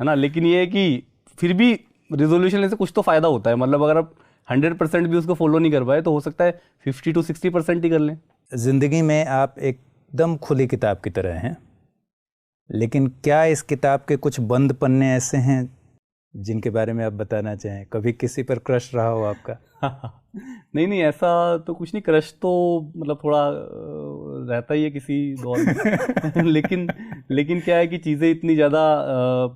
ना। लेकिन ये है कि फिर भी रिजोल्यूशन लेने से कुछ तो फायदा होता है। मतलब अगर आप 100% भी उसको फॉलो नहीं कर पाए तो हो सकता है 50 to 60% ही कर लें। जिंदगी में आप एकदम खुली किताब की तरह हैं, लेकिन क्या इस किताब के कुछ बंद पन्ने ऐसे हैं जिनके बारे में आप बताना चाहें? कभी किसी पर क्रश रहा हो आपका? नहीं, ऐसा तो कुछ नहीं। क्रश तो मतलब थोड़ा रहता ही है किसी दौर में। लेकिन क्या है कि चीज़ें इतनी ज़्यादा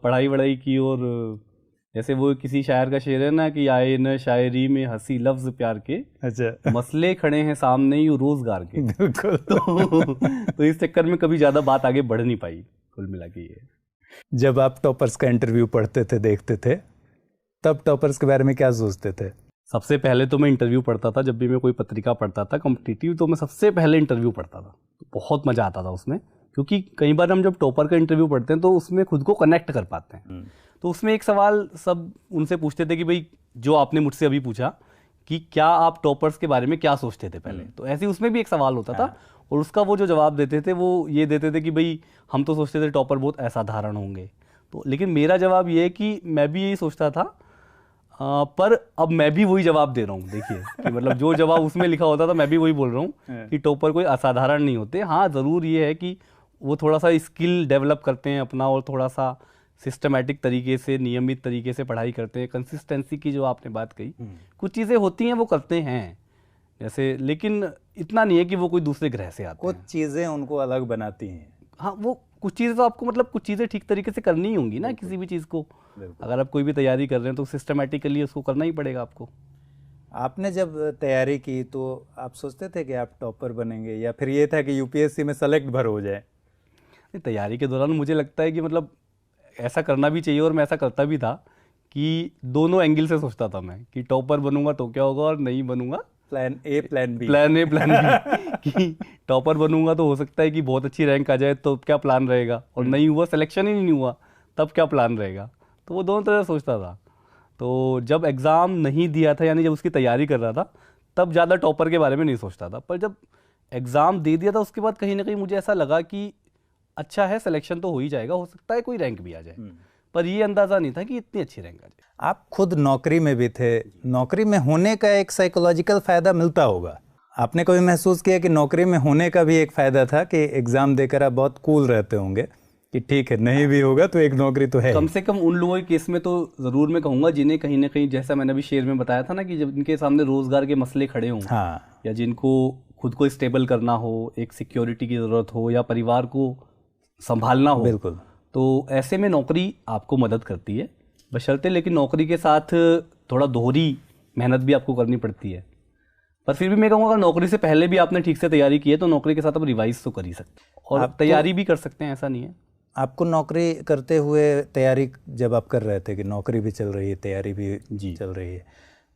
पढ़ाई वढ़ाई की, और जैसे वो किसी शायर का शेर है ना कि आए न शायरी में हंसी लफ्ज प्यार के, अच्छा, मसले खड़े हैं सामने ही रोजगार के। बिल्कुल। तो इस चक्कर में कभी ज़्यादा बात आगे बढ़ नहीं पाई कुल मिला के। ये जब आप टॉपर्स का इंटरव्यू पढ़ते थे, देखते थे, तब टॉपर्स के बारे में क्या सोचते थे? सबसे पहले तो मैं इंटरव्यू पढ़ता था। जब भी मैं कोई पत्रिका पढ़ता था कॉम्पिटिटिव, तो मैं सबसे पहले इंटरव्यू पढ़ता था। बहुत मज़ा आता था उसमें, क्योंकि कई बार हम जब टॉपर का इंटरव्यू पढ़ते हैं तो उसमें खुद को कनेक्ट कर पाते हैं। तो उसमें एक सवाल सब उनसे पूछते थे कि भाई जो आपने मुझसे अभी पूछा कि क्या आप टॉपर्स के बारे में क्या सोचते थे पहले, तो ऐसे उसमें भी एक सवाल होता था। और उसका वो जो जवाब देते थे वो ये देते थे कि भाई हम तो सोचते थे टॉपर बहुत असाधारण होंगे। तो लेकिन मेरा जवाब ये है कि मैं भी यही सोचता था, पर अब मैं भी वही जवाब दे रहा हूँ। देखिए कि मतलब जो जवाब उसमें लिखा होता था मैं भी वही बोल रहा हूँ कि टॉपर कोई असाधारण नहीं होते। हाँ, ज़रूर ये है कि वो थोड़ा सा स्किल डेवलप करते हैं अपना, और थोड़ा सा सिस्टमैटिक तरीके से, नियमित तरीके से पढ़ाई करते हैं। कंसिस्टेंसी की जो आपने बात कही, कुछ चीज़ें होती हैं वो करते हैं जैसे, लेकिन इतना नहीं है कि वो कोई दूसरे ग्रह से आते हैं। कुछ चीज़ें उनको अलग बनाती हैं। हाँ, वो कुछ चीज़ें तो आपको मतलब कुछ चीज़ें ठीक तरीके से करनी ही होंगी ना किसी भी चीज़ को। अगर आप कोई भी तैयारी कर रहे हैं तो सिस्टमैटिकली उसको करना ही पड़ेगा आपको। आपने जब तैयारी की तो आप सोचते थे कि आप टॉपर बनेंगे, या फिर ये था कि यूपीएससी में सेलेक्ट भर हो जाए? तैयारी के दौरान मुझे लगता है कि मतलब ऐसा करना भी चाहिए, और मैं ऐसा करता भी था कि दोनों एंगल से सोचता था मैं कि टॉपर बनूंगा तो क्या होगा, और नहीं बनूंगा प्लान ए प्लान बी कि टॉपर बनूंगा तो हो सकता है कि बहुत अच्छी रैंक आ जाए, तो क्या प्लान रहेगा, और नहीं हुआ, सिलेक्शन ही नहीं हुआ, तब क्या प्लान रहेगा। तो वो दोनों तरह सोचता था। तो जब एग्ज़ाम नहीं दिया था, यानी जब उसकी तैयारी कर रहा था, तब ज़्यादा टॉपर के बारे में नहीं सोचता था। पर जब एग्ज़ाम दे दिया था उसके बाद कहीं ना कहीं मुझे ऐसा लगा कि अच्छा है, सिलेक्शन तो हो ही जाएगा, हो सकता है कोई रैंक भी आ जाए, पर ये अंदाज़ा नहीं था कि इतनी अच्छी रैंक आ जाए। आप खुद नौकरी में भी थे, नौकरी में होने का एक साइकोलॉजिकल फ़ायदा मिलता होगा। आपने कभी महसूस किया कि नौकरी में होने का भी एक फ़ायदा था कि एग्ज़ाम देकर आप बहुत कूल रहते होंगे कि ठीक है, नहीं भी होगा तो एक नौकरी तो है? कम से कम उन लोगों के केस में तो ज़रूर मैं कहूँगा जिन्हें कहीं ना कहीं, जैसा मैंने अभी शेर में बताया था ना, कि जब इनके सामने रोज़गार के मसले खड़े हों, हाँ, या जिनको खुद को स्टेबल करना हो, एक सिक्योरिटी की ज़रूरत हो, या परिवार को संभालना हो, बिल्कुल, तो ऐसे में नौकरी आपको मदद करती है बशर्ते। लेकिन नौकरी के साथ थोड़ा दोहरी मेहनत भी आपको करनी पड़ती है। पर फिर भी मैं कहूँगा अगर नौकरी से पहले भी आपने ठीक से तैयारी की है तो नौकरी के साथ आप रिवाइज तो कर ही सकते हैं, और आप तैयारी भी कर सकते हैं, ऐसा नहीं है। आपको नौकरी करते हुए तैयारी जब आप कर रहे थे कि नौकरी भी चल रही है, तैयारी भी चल रही है,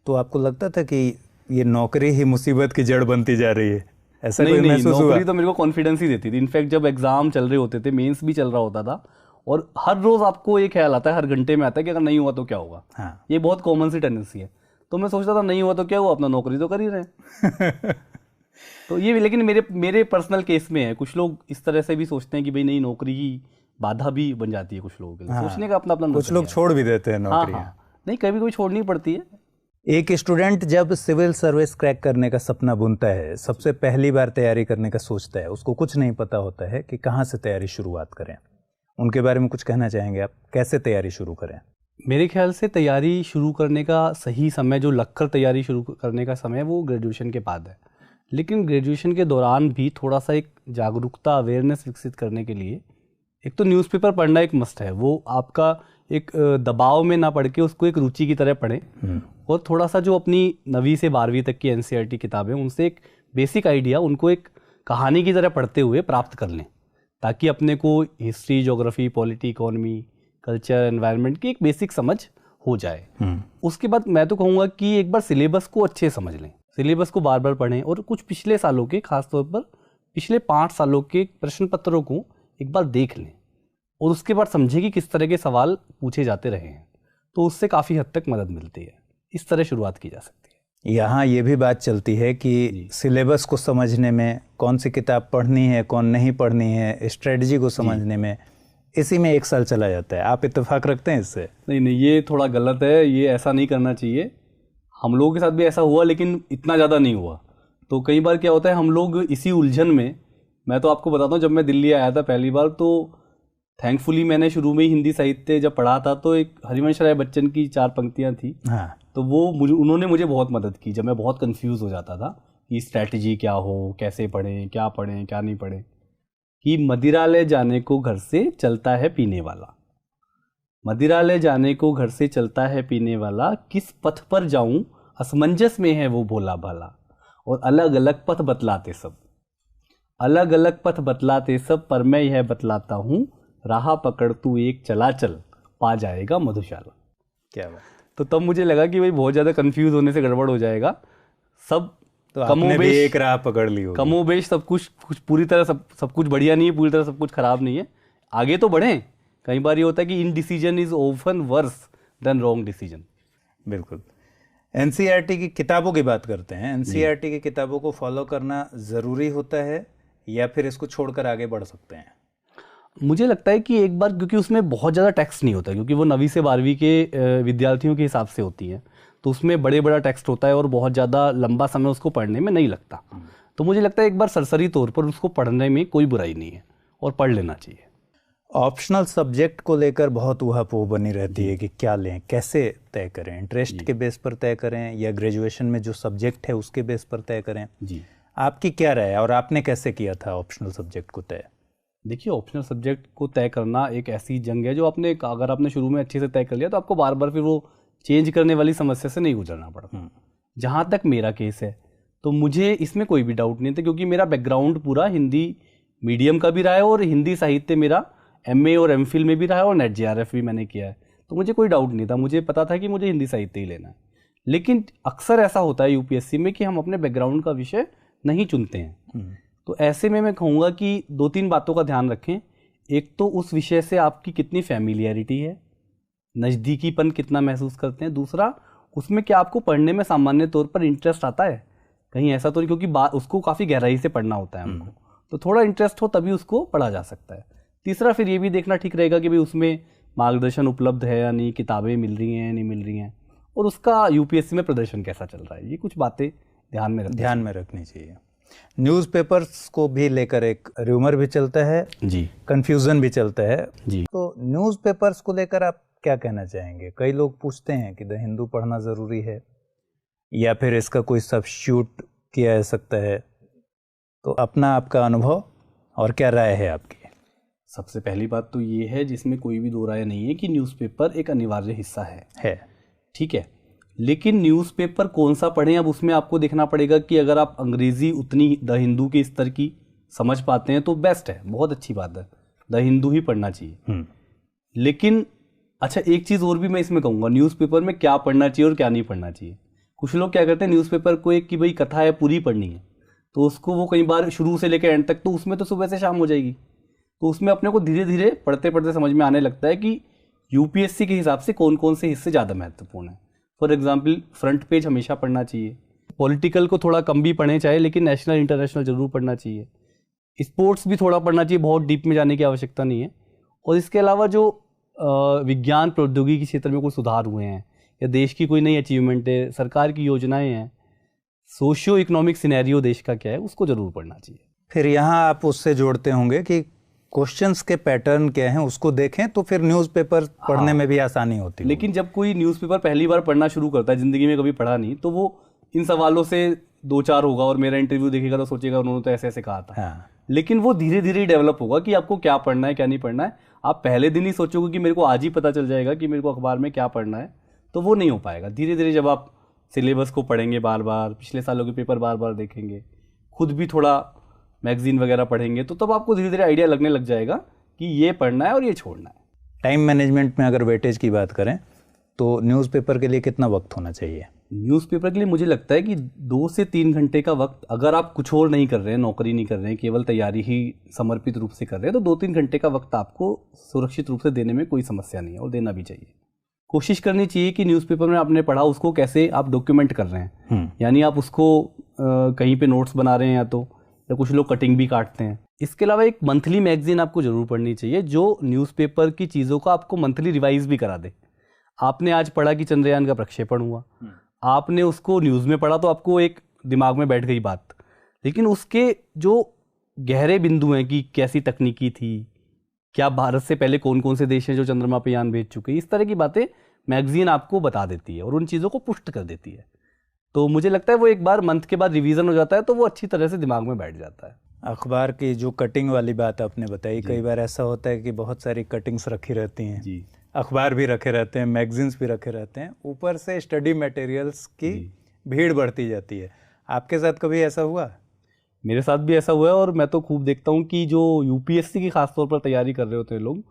तो आपको लगता था कि ये नौकरी ही मुसीबत की जड़ बनती जा रही है? ऐसा नहीं, कोई महसूस हुआ? नौकरी तो मेरे को कॉन्फिडेंस ही देती थी। इनफैक्ट जब एग्जाम चल रहे होते थे, मेंस भी चल रहा होता था, और हर रोज आपको ये ख्याल आता है, हर घंटे में आता है कि अगर नहीं हुआ तो क्या होगा। हाँ, ये बहुत कॉमन सी टेंडेंसी है। तो मैं सोचता था नहीं हुआ तो क्या हुआ, अपना नौकरी तो कर ही रहे। तो ये, लेकिन मेरे पर्सनल केस में है। कुछ लोग इस तरह से भी सोचते हैं कि भाई नहीं, नौकरी की बाधा भी बन जाती है कुछ लोगों के लिए। सोचने का अपना अपना, कुछ लोग छोड़ भी देते हैं नौकरी। नहीं, कभी कोई छोड़नी पड़ती है। एक स्टूडेंट जब सिविल सर्विस क्रैक करने का सपना बुनता है, सबसे पहली बार तैयारी करने का सोचता है, उसको कुछ नहीं पता होता है कि कहाँ से तैयारी शुरुआत करें। उनके बारे में कुछ कहना चाहेंगे आप? कैसे तैयारी शुरू करें? मेरे ख्याल से तैयारी शुरू करने का सही समय, जो लगकर तैयारी शुरू करने का समय, वो ग्रेजुएशन के बाद है। लेकिन ग्रेजुएशन के दौरान भी थोड़ा सा एक जागरूकता, अवेयरनेस विकसित करने के लिए एक तो न्यूज़पेपर पढ़ना एक मस्ट है। वो आपका एक दबाव में ना पढ़ के उसको एक रुचि की तरह पढ़ें, और थोड़ा सा जो अपनी 9वीं से 12वीं तक की एनसीईआरटी किताबें, उनसे एक बेसिक आइडिया उनको एक कहानी की तरह पढ़ते हुए प्राप्त कर लें, ताकि अपने को history, geography, polity, economy, culture, environment की एक बेसिक समझ हो जाए। उसके बाद मैं तो कहूँगा कि एक बार सिलेबस को अच्छे समझ लें, सिलेबस को बार बार पढ़ें और कुछ पिछले सालों के, खासतौर पर पिछले 5 सालों के प्रश्न पत्रों को एक बार देख लें और उसके बाद समझें कि किस तरह के सवाल पूछे जाते रहे हैं, तो उससे काफ़ी हद तक मदद मिलती है। इस तरह शुरुआत की जा सकती है। यहाँ ये भी बात चलती है कि सिलेबस को समझने में, कौन सी किताब पढ़नी है कौन नहीं पढ़नी है, स्ट्रेटजी को समझने में, इसी में 1 साल चला जाता है। आप इत्तेफाक रखते हैं इससे? नहीं, ये थोड़ा गलत है, ये ऐसा नहीं करना चाहिए। हम लोगों के साथ भी ऐसा हुआ, लेकिन इतना ज़्यादा नहीं हुआ। तो कई बार क्या होता है, हम लोग इसी उलझन में, मैं तो आपको बताता हूँ, जब मैं दिल्ली आया था पहली बार, तो थैंकफुली मैंने शुरू में ही हिंदी साहित्य जब पढ़ा था, तो एक हरिवंश राय बच्चन की 4 पंक्तियाँ थी। हाँ। तो वो उन्होंने मुझे बहुत मदद की जब मैं बहुत कंफ्यूज हो जाता था कि स्ट्रैटेजी क्या हो, कैसे पढ़ें, क्या नहीं पढ़ें। कि मदिरालय जाने को घर से चलता है पीने वाला, मदिरालय जाने को घर से चलता है पीने वाला, किस पथ पर जाऊं असमंजस में है वो भोला भाला, और अलग अलग पथ बतलाते सब, अलग अलग पथ बतलाते सब, पर मैं यह बतलाता हूँ, राह पकड़ तू एक चला चल, पा जाएगा मधुशाला। क्या बात। तो तब मुझे लगा कि भाई बहुत ज़्यादा कंफ्यूज होने से गड़बड़ हो जाएगा। सब तो आपने भी एक राह पकड़ ली होगी। कमोबेश सब कुछ पूरी तरह सब कुछ बढ़िया नहीं है, पूरी तरह सब कुछ खराब नहीं है, आगे तो बढ़ें। कई बार ये होता है कि indecision is often worse than wrong decision. बिल्कुल। एनसीईआरटी की किताबों की बात करते हैं। एनसीईआरटी की किताबों को फॉलो करना ज़रूरी होता है या फिर इसको छोड़कर आगे बढ़ सकते हैं? मुझे लगता है कि एक बार, क्योंकि उसमें बहुत ज़्यादा टेक्स्ट नहीं होता, क्योंकि वो 9वीं से 12वीं के विद्यार्थियों के हिसाब से होती है, तो उसमें बड़ा टेक्स्ट होता है और बहुत ज़्यादा लंबा समय उसको पढ़ने में नहीं लगता। तो मुझे लगता है एक बार सरसरी तौर पर उसको पढ़ने में कोई बुराई नहीं है और पढ़ लेना चाहिए। ऑप्शनल सब्जेक्ट को लेकर बहुत उहापोह बनी रहती है कि क्या लें, कैसे तय करें, इंटरेस्ट के बेस पर तय करें या ग्रेजुएशन में जो सब्जेक्ट है उसके बेस पर तय करें। जी, आपकी क्या राय है और आपने कैसे किया था ऑप्शनल सब्जेक्ट को तय? देखिए, ऑप्शनल सब्जेक्ट को तय करना एक ऐसी जंग है जो अगर आपने शुरू में अच्छे से तय कर लिया तो आपको बार बार फिर वो चेंज करने वाली समस्या से नहीं गुजरना पड़ता। जहाँ तक मेरा केस है तो मुझे इसमें कोई भी डाउट नहीं था, क्योंकि मेरा बैकग्राउंड पूरा हिंदी मीडियम का भी रहा है और हिंदी साहित्य मेरा MA और MPhil में भी रहा है और नेट JRF भी मैंने किया है, तो मुझे कोई डाउट नहीं था। मुझे पता था कि मुझे हिंदी साहित्य ही लेना है। लेकिन अक्सर ऐसा होता है UPSC में कि हम अपने बैकग्राउंड का विषय नहीं चुनते हैं। तो ऐसे में मैं कहूँगा कि 2-3 बातों का ध्यान रखें। एक तो उस विषय से आपकी कितनी फैमिलियरिटी है, नज़दीकीपन कितना महसूस करते हैं। दूसरा, उसमें क्या आपको पढ़ने में सामान्य तौर पर इंटरेस्ट आता है, कहीं ऐसा तो नहीं, क्योंकि उसको काफ़ी गहराई से पढ़ना होता है हमको, तो थोड़ा इंटरेस्ट हो तभी उसको पढ़ा जा सकता है। तीसरा, फिर ये भी देखना ठीक रहेगा कि भाई उसमें मार्गदर्शन उपलब्ध है या नहीं, किताबें मिल रही हैं या नहीं मिल रही हैं, और उसका UPSC में प्रदर्शन कैसा चल रहा है। ये कुछ बातें ध्यान में रखनी चाहिए। न्यूज़पेपर्स को भी लेकर एक र्यूमर भी चलता है जी, कंफ्यूजन भी चलता है जी। तो न्यूज़पेपर्स को लेकर आप क्या कहना चाहेंगे? कई लोग पूछते हैं कि द हिंदू पढ़ना ज़रूरी है या फिर इसका कोई सब्स्टिट्यूट किया जा सकता है, तो अपना आपका अनुभव और क्या राय है आपकी? सबसे पहली बात तो ये है, जिसमें कोई भी दो राय नहीं है, कि न्यूज़पेपर एक अनिवार्य हिस्सा है। ठीक है, लेकिन न्यूज़पेपर कौन सा पढ़ें, अब उसमें आपको देखना पड़ेगा कि अगर आप अंग्रेज़ी उतनी द हिंदू के स्तर की समझ पाते हैं तो बेस्ट है, बहुत अच्छी बात है, द हिंदू ही पढ़ना चाहिए। लेकिन अच्छा, एक चीज़ और भी मैं इसमें कहूँगा, न्यूज़पेपर में क्या पढ़ना चाहिए और क्या नहीं पढ़ना चाहिए। कुछ लोग क्या करते हैं, न्यूज़पेपर को एक कि भाई कथा है पूरी पढ़नी है, तो उसको वो कई बार शुरू से लेकर एंड तक, तो उसमें तो सुबह से शाम हो जाएगी, तो उसमें अपने को धीरे धीरे पढ़ते पढ़ते समझ में आने लगता है कि UPSC के हिसाब से कौन कौन से हिस्से ज़्यादा महत्वपूर्ण है। फॉर एग्जाम्पल, फ्रंट पेज हमेशा पढ़ना चाहिए, पॉलिटिकल को थोड़ा कम भी पढ़ें चाहे, लेकिन नेशनल इंटरनेशनल जरूर पढ़ना चाहिए, स्पोर्ट्स भी थोड़ा पढ़ना चाहिए, बहुत डीप में जाने की आवश्यकता नहीं है। और इसके अलावा जो विज्ञान प्रौद्योगिकी क्षेत्र में कोई सुधार हुए हैं या देश की कोई नई अचीवमेंट है, सरकार की योजनाएं हैं, सोशियो इकोनॉमिक सिनेरियो देश का क्या है, उसको जरूर पढ़ना चाहिए। फिर यहाँ आप उससे जोड़ते होंगे कि क्वेश्चंस के पैटर्न क्या हैं उसको देखें तो फिर न्यूज़पेपर पढ़ने में भी आसानी होती है। लेकिन जब कोई न्यूज़पेपर पहली बार पढ़ना शुरू करता है, ज़िंदगी में कभी पढ़ा नहीं, तो वो इन सवालों से 2-4 होगा और मेरा इंटरव्यू देखेगा तो सोचेगा उन्होंने तो ऐसे ऐसे कहा था। लेकिन वो धीरे धीरे डेवलप होगा कि आपको क्या पढ़ना है क्या नहीं पढ़ना है। आप पहले दिन ही सोचोगे कि मेरे को आज ही पता चल जाएगा कि मेरे को अखबार में क्या पढ़ना है, तो वो नहीं हो पाएगा। धीरे धीरे जब आप सिलेबस को पढ़ेंगे बार बार, पिछले सालों के पेपर बार बार देखेंगे, खुद भी थोड़ा मैगजीन वगैरह पढ़ेंगे, तो तब आपको धीरे धीरे आइडिया लगने लग जाएगा कि ये पढ़ना है और ये छोड़ना है। टाइम मैनेजमेंट में अगर वेटेज की बात करें तो न्यूज़पेपर के लिए कितना वक्त होना चाहिए? न्यूज़पेपर के लिए मुझे लगता है कि 2 से 3 घंटे का वक्त, अगर आप कुछ और नहीं कर रहे हैं, नौकरी नहीं कर रहे हैं, केवल तैयारी ही समर्पित रूप से कर रहे हैं, तो 2-3 घंटे का वक्त आपको सुरक्षित रूप से देने में कोई समस्या नहीं है और देना भी चाहिए। कोशिश करनी चाहिए कि न्यूज़पेपर में आपने पढ़ा उसको कैसे आप डॉक्यूमेंट कर रहे हैं, यानी आप उसको कहीं पे नोट्स बना रहे हैं या कुछ लोग कटिंग भी काटते हैं। इसके अलावा एक मंथली मैगजीन आपको जरूर पढ़नी चाहिए जो न्यूज़पेपर की चीज़ों का आपको मंथली रिवाइज भी करा दे। आपने आज पढ़ा कि चंद्रयान का प्रक्षेपण हुआ, आपने उसको न्यूज़ में पढ़ा तो आपको एक दिमाग में बैठ गई बात, लेकिन उसके जो गहरे बिंदु हैं कि कैसी तकनीकी थी, क्या भारत से पहले कौन कौन से देश हैं जो चंद्रमा पे यान भेज चुके हैं, इस तरह की बातें मैगजीन आपको बता देती है और उन चीज़ों को पुष्ट कर देती है। तो मुझे लगता है वो एक बार मंथ के बाद रिवीजन हो जाता है तो वो अच्छी तरह से दिमाग में बैठ जाता है। अखबार की जो कटिंग वाली बात आपने बताई, कई बार ऐसा होता है कि बहुत सारी कटिंग्स रखी रहती हैं जी, अखबार भी रखे रहते हैं, मैगजीन्स भी रखे रहते हैं, ऊपर से स्टडी मटेरियल्स की भीड़ बढ़ती जाती है। आपके साथ कभी ऐसा हुआ? मेरे साथ भी ऐसा हुआ है और मैं तो खूब देखता हूँ कि जो यूपीएससी की खासतौर पर तैयारी कर रहे होते हैं लोग,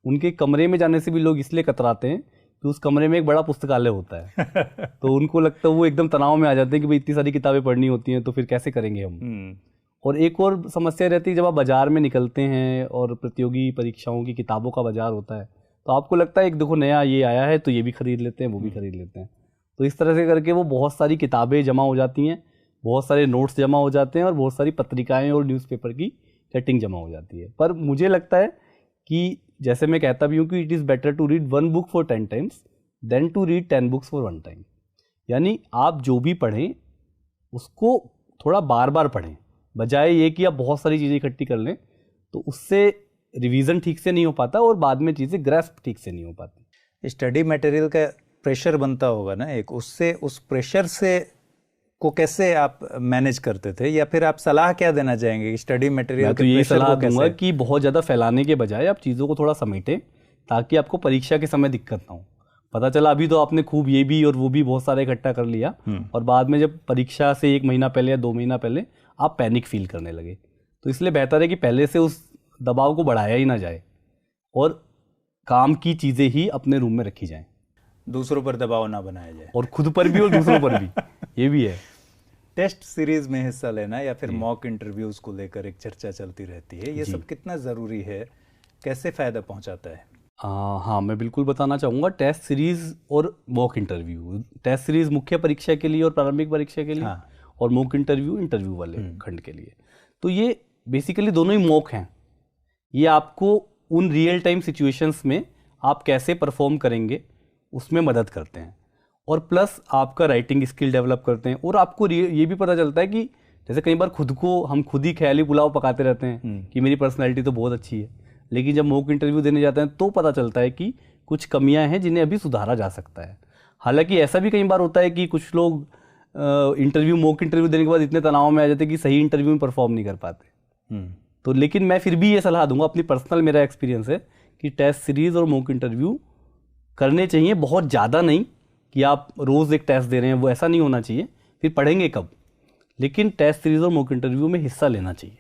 उनके कमरे में जाने से भी लोग इसलिए कतराते हैं कि उस कमरे में एक बड़ा पुस्तकालय होता है तो उनको लगता है, वो एकदम तनाव में आ जाते हैं कि भाई इतनी सारी किताबें पढ़नी होती हैं तो फिर कैसे करेंगे हम। और एक और समस्या रहती है, जब आप बाज़ार में निकलते हैं और प्रतियोगी परीक्षाओं की किताबों का बाज़ार होता है तो आपको लगता है एक देखो नया ये आया है तो ये भी खरीद लेते हैं, वो भी खरीद लेते हैं। तो इस तरह से करके वो बहुत सारी किताबें जमा हो जाती हैं, बहुत सारे नोट्स जमा हो जाते हैं और बहुत सारी पत्रिकाएं और न्यूज़पेपर की कटिंग जमा हो जाती है। पर मुझे लगता है कि जैसे मैं कहता भी हूँ कि it is better to read 1 book for 10 times than to read 10 books for 1 time. यानी आप जो भी पढ़ें उसको थोड़ा बार बार पढ़ें, बजाय ये कि आप बहुत सारी चीज़ें इकट्ठी कर लें तो उससे रिवीजन ठीक से नहीं हो पाता और बाद में चीज़ें ग्रैस्प ठीक से नहीं हो पाती। स्टडी मटेरियल का प्रेशर बनता होगा ना एक, उससे उस प्रेशर से को कैसे आप मैनेज करते थे, या फिर आप सलाह क्या देना चाहेंगे स्टडी मटेरियल? मैं तो ये सलाह दूंगा कि बहुत ज़्यादा फैलाने के बजाय आप चीज़ों को थोड़ा समेटें ताकि आपको परीक्षा के समय दिक्कत ना हो। पता चला अभी तो आपने खूब ये भी और वो भी बहुत सारा इकट्ठा कर लिया और बाद में जब परीक्षा से 1 महीना पहले या 2 महीना पहले आप पैनिक फील करने लगे। तो इसलिए बेहतर है कि पहले से उस दबाव को बढ़ाया ही ना जाए और काम की चीज़ें ही अपने रूम में रखी जाएं, दूसरों पर दबाव ना बनाया जाए, और खुद पर भी और दूसरों पर भी। ये भी है। टेस्ट सीरीज में हिस्सा लेना या फिर मॉक इंटरव्यूज को लेकर एक चर्चा चलती रहती है, ये सब कितना ज़रूरी है, कैसे फ़ायदा पहुंचाता है? हाँ, मैं बिल्कुल बताना चाहूँगा। टेस्ट सीरीज़ और मॉक इंटरव्यू, टेस्ट सीरीज़ मुख्य परीक्षा के लिए और प्रारंभिक परीक्षा के लिए, और मॉक इंटरव्यू वाले खंड के लिए। तो ये बेसिकली दोनों ही मॉक हैं। ये आपको उन रियल टाइम सिचुएशंस में आप कैसे परफॉर्म करेंगे उसमें मदद करते हैं, और प्लस आपका राइटिंग स्किल डेवलप करते हैं। और आपको ये भी पता चलता है कि जैसे कई बार हम खुद ही ख्याली पुलाव पकाते रहते हैं कि मेरी पर्सनैलिटी तो बहुत अच्छी है, लेकिन जब मॉक इंटरव्यू देने जाते हैं तो पता चलता है कि कुछ कमियां हैं जिन्हें अभी सुधारा जा सकता है। हालांकि ऐसा भी कई बार होता है कि कुछ लोग मॉक इंटरव्यू देने के बाद इतने तनाव में आ जाते हैं कि सही इंटरव्यू में परफॉर्म नहीं कर पाते। तो लेकिन मैं फिर भी ये सलाह दूंगा, अपनी पर्सनल मेरा एक्सपीरियंस है कि टेस्ट सीरीज़ और मॉक इंटरव्यू करने चाहिए, बहुत ज़्यादा नहीं कि आप रोज़ एक टेस्ट दे रहे हैं, वो ऐसा नहीं होना चाहिए। फिर पढ़ेंगे कब, लेकिन टेस्ट सीरीज़ और मॉक इंटरव्यू में हिस्सा लेना चाहिए।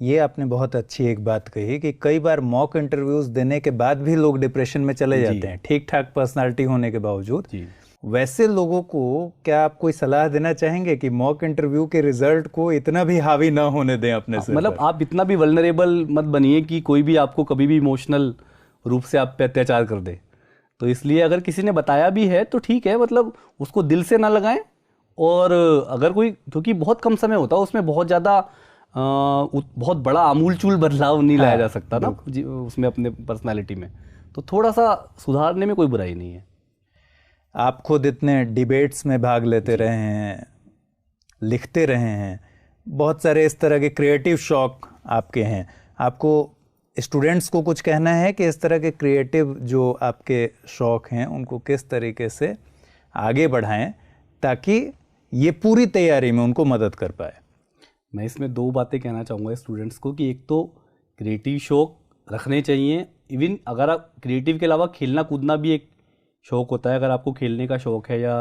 ये आपने बहुत अच्छी एक बात कही कि कई बार मॉक इंटरव्यूज़ देने के बाद भी लोग डिप्रेशन में चले जाते हैं, ठीक ठाक पर्सनालिटी होने के बावजूद। वैसे लोगों को क्या आप कोई सलाह देना चाहेंगे कि मॉक इंटरव्यू के रिजल्ट को इतना भी हावी ना होने दें अपने से? मतलब आप इतना भी वल्नरेबल मत बनिए कि कोई भी आपको कभी भी इमोशनल रूप से आप पे अत्याचार कर दे। तो इसलिए अगर किसी ने बताया भी है तो ठीक है, मतलब उसको दिल से ना लगाएं। और अगर कोई, क्योंकि बहुत कम समय होता है उसमें, बहुत ज़्यादा बहुत बड़ा आमूलचूल बदलाव नहीं लाया जा सकता ना उसमें अपने पर्सनालिटी में, तो थोड़ा सा सुधारने में कोई बुराई नहीं है। आप खुद इतने डिबेट्स में भाग लेते रहे हैं, लिखते रहे हैं, बहुत सारे इस तरह के क्रिएटिव शौक आपके हैं। आपको स्टूडेंट्स को कुछ कहना है कि इस तरह के क्रिएटिव जो आपके शौक हैं उनको किस तरीके से आगे बढ़ाएं ताकि ये पूरी तैयारी में उनको मदद कर पाए? मैं इसमें 2 बातें कहना चाहूँगा स्टूडेंट्स को कि एक तो क्रिएटिव शौक रखने चाहिए। इवन अगर आप क्रिएटिव के अलावा खेलना कूदना भी एक शौक होता है, अगर आपको खेलने का शौक है या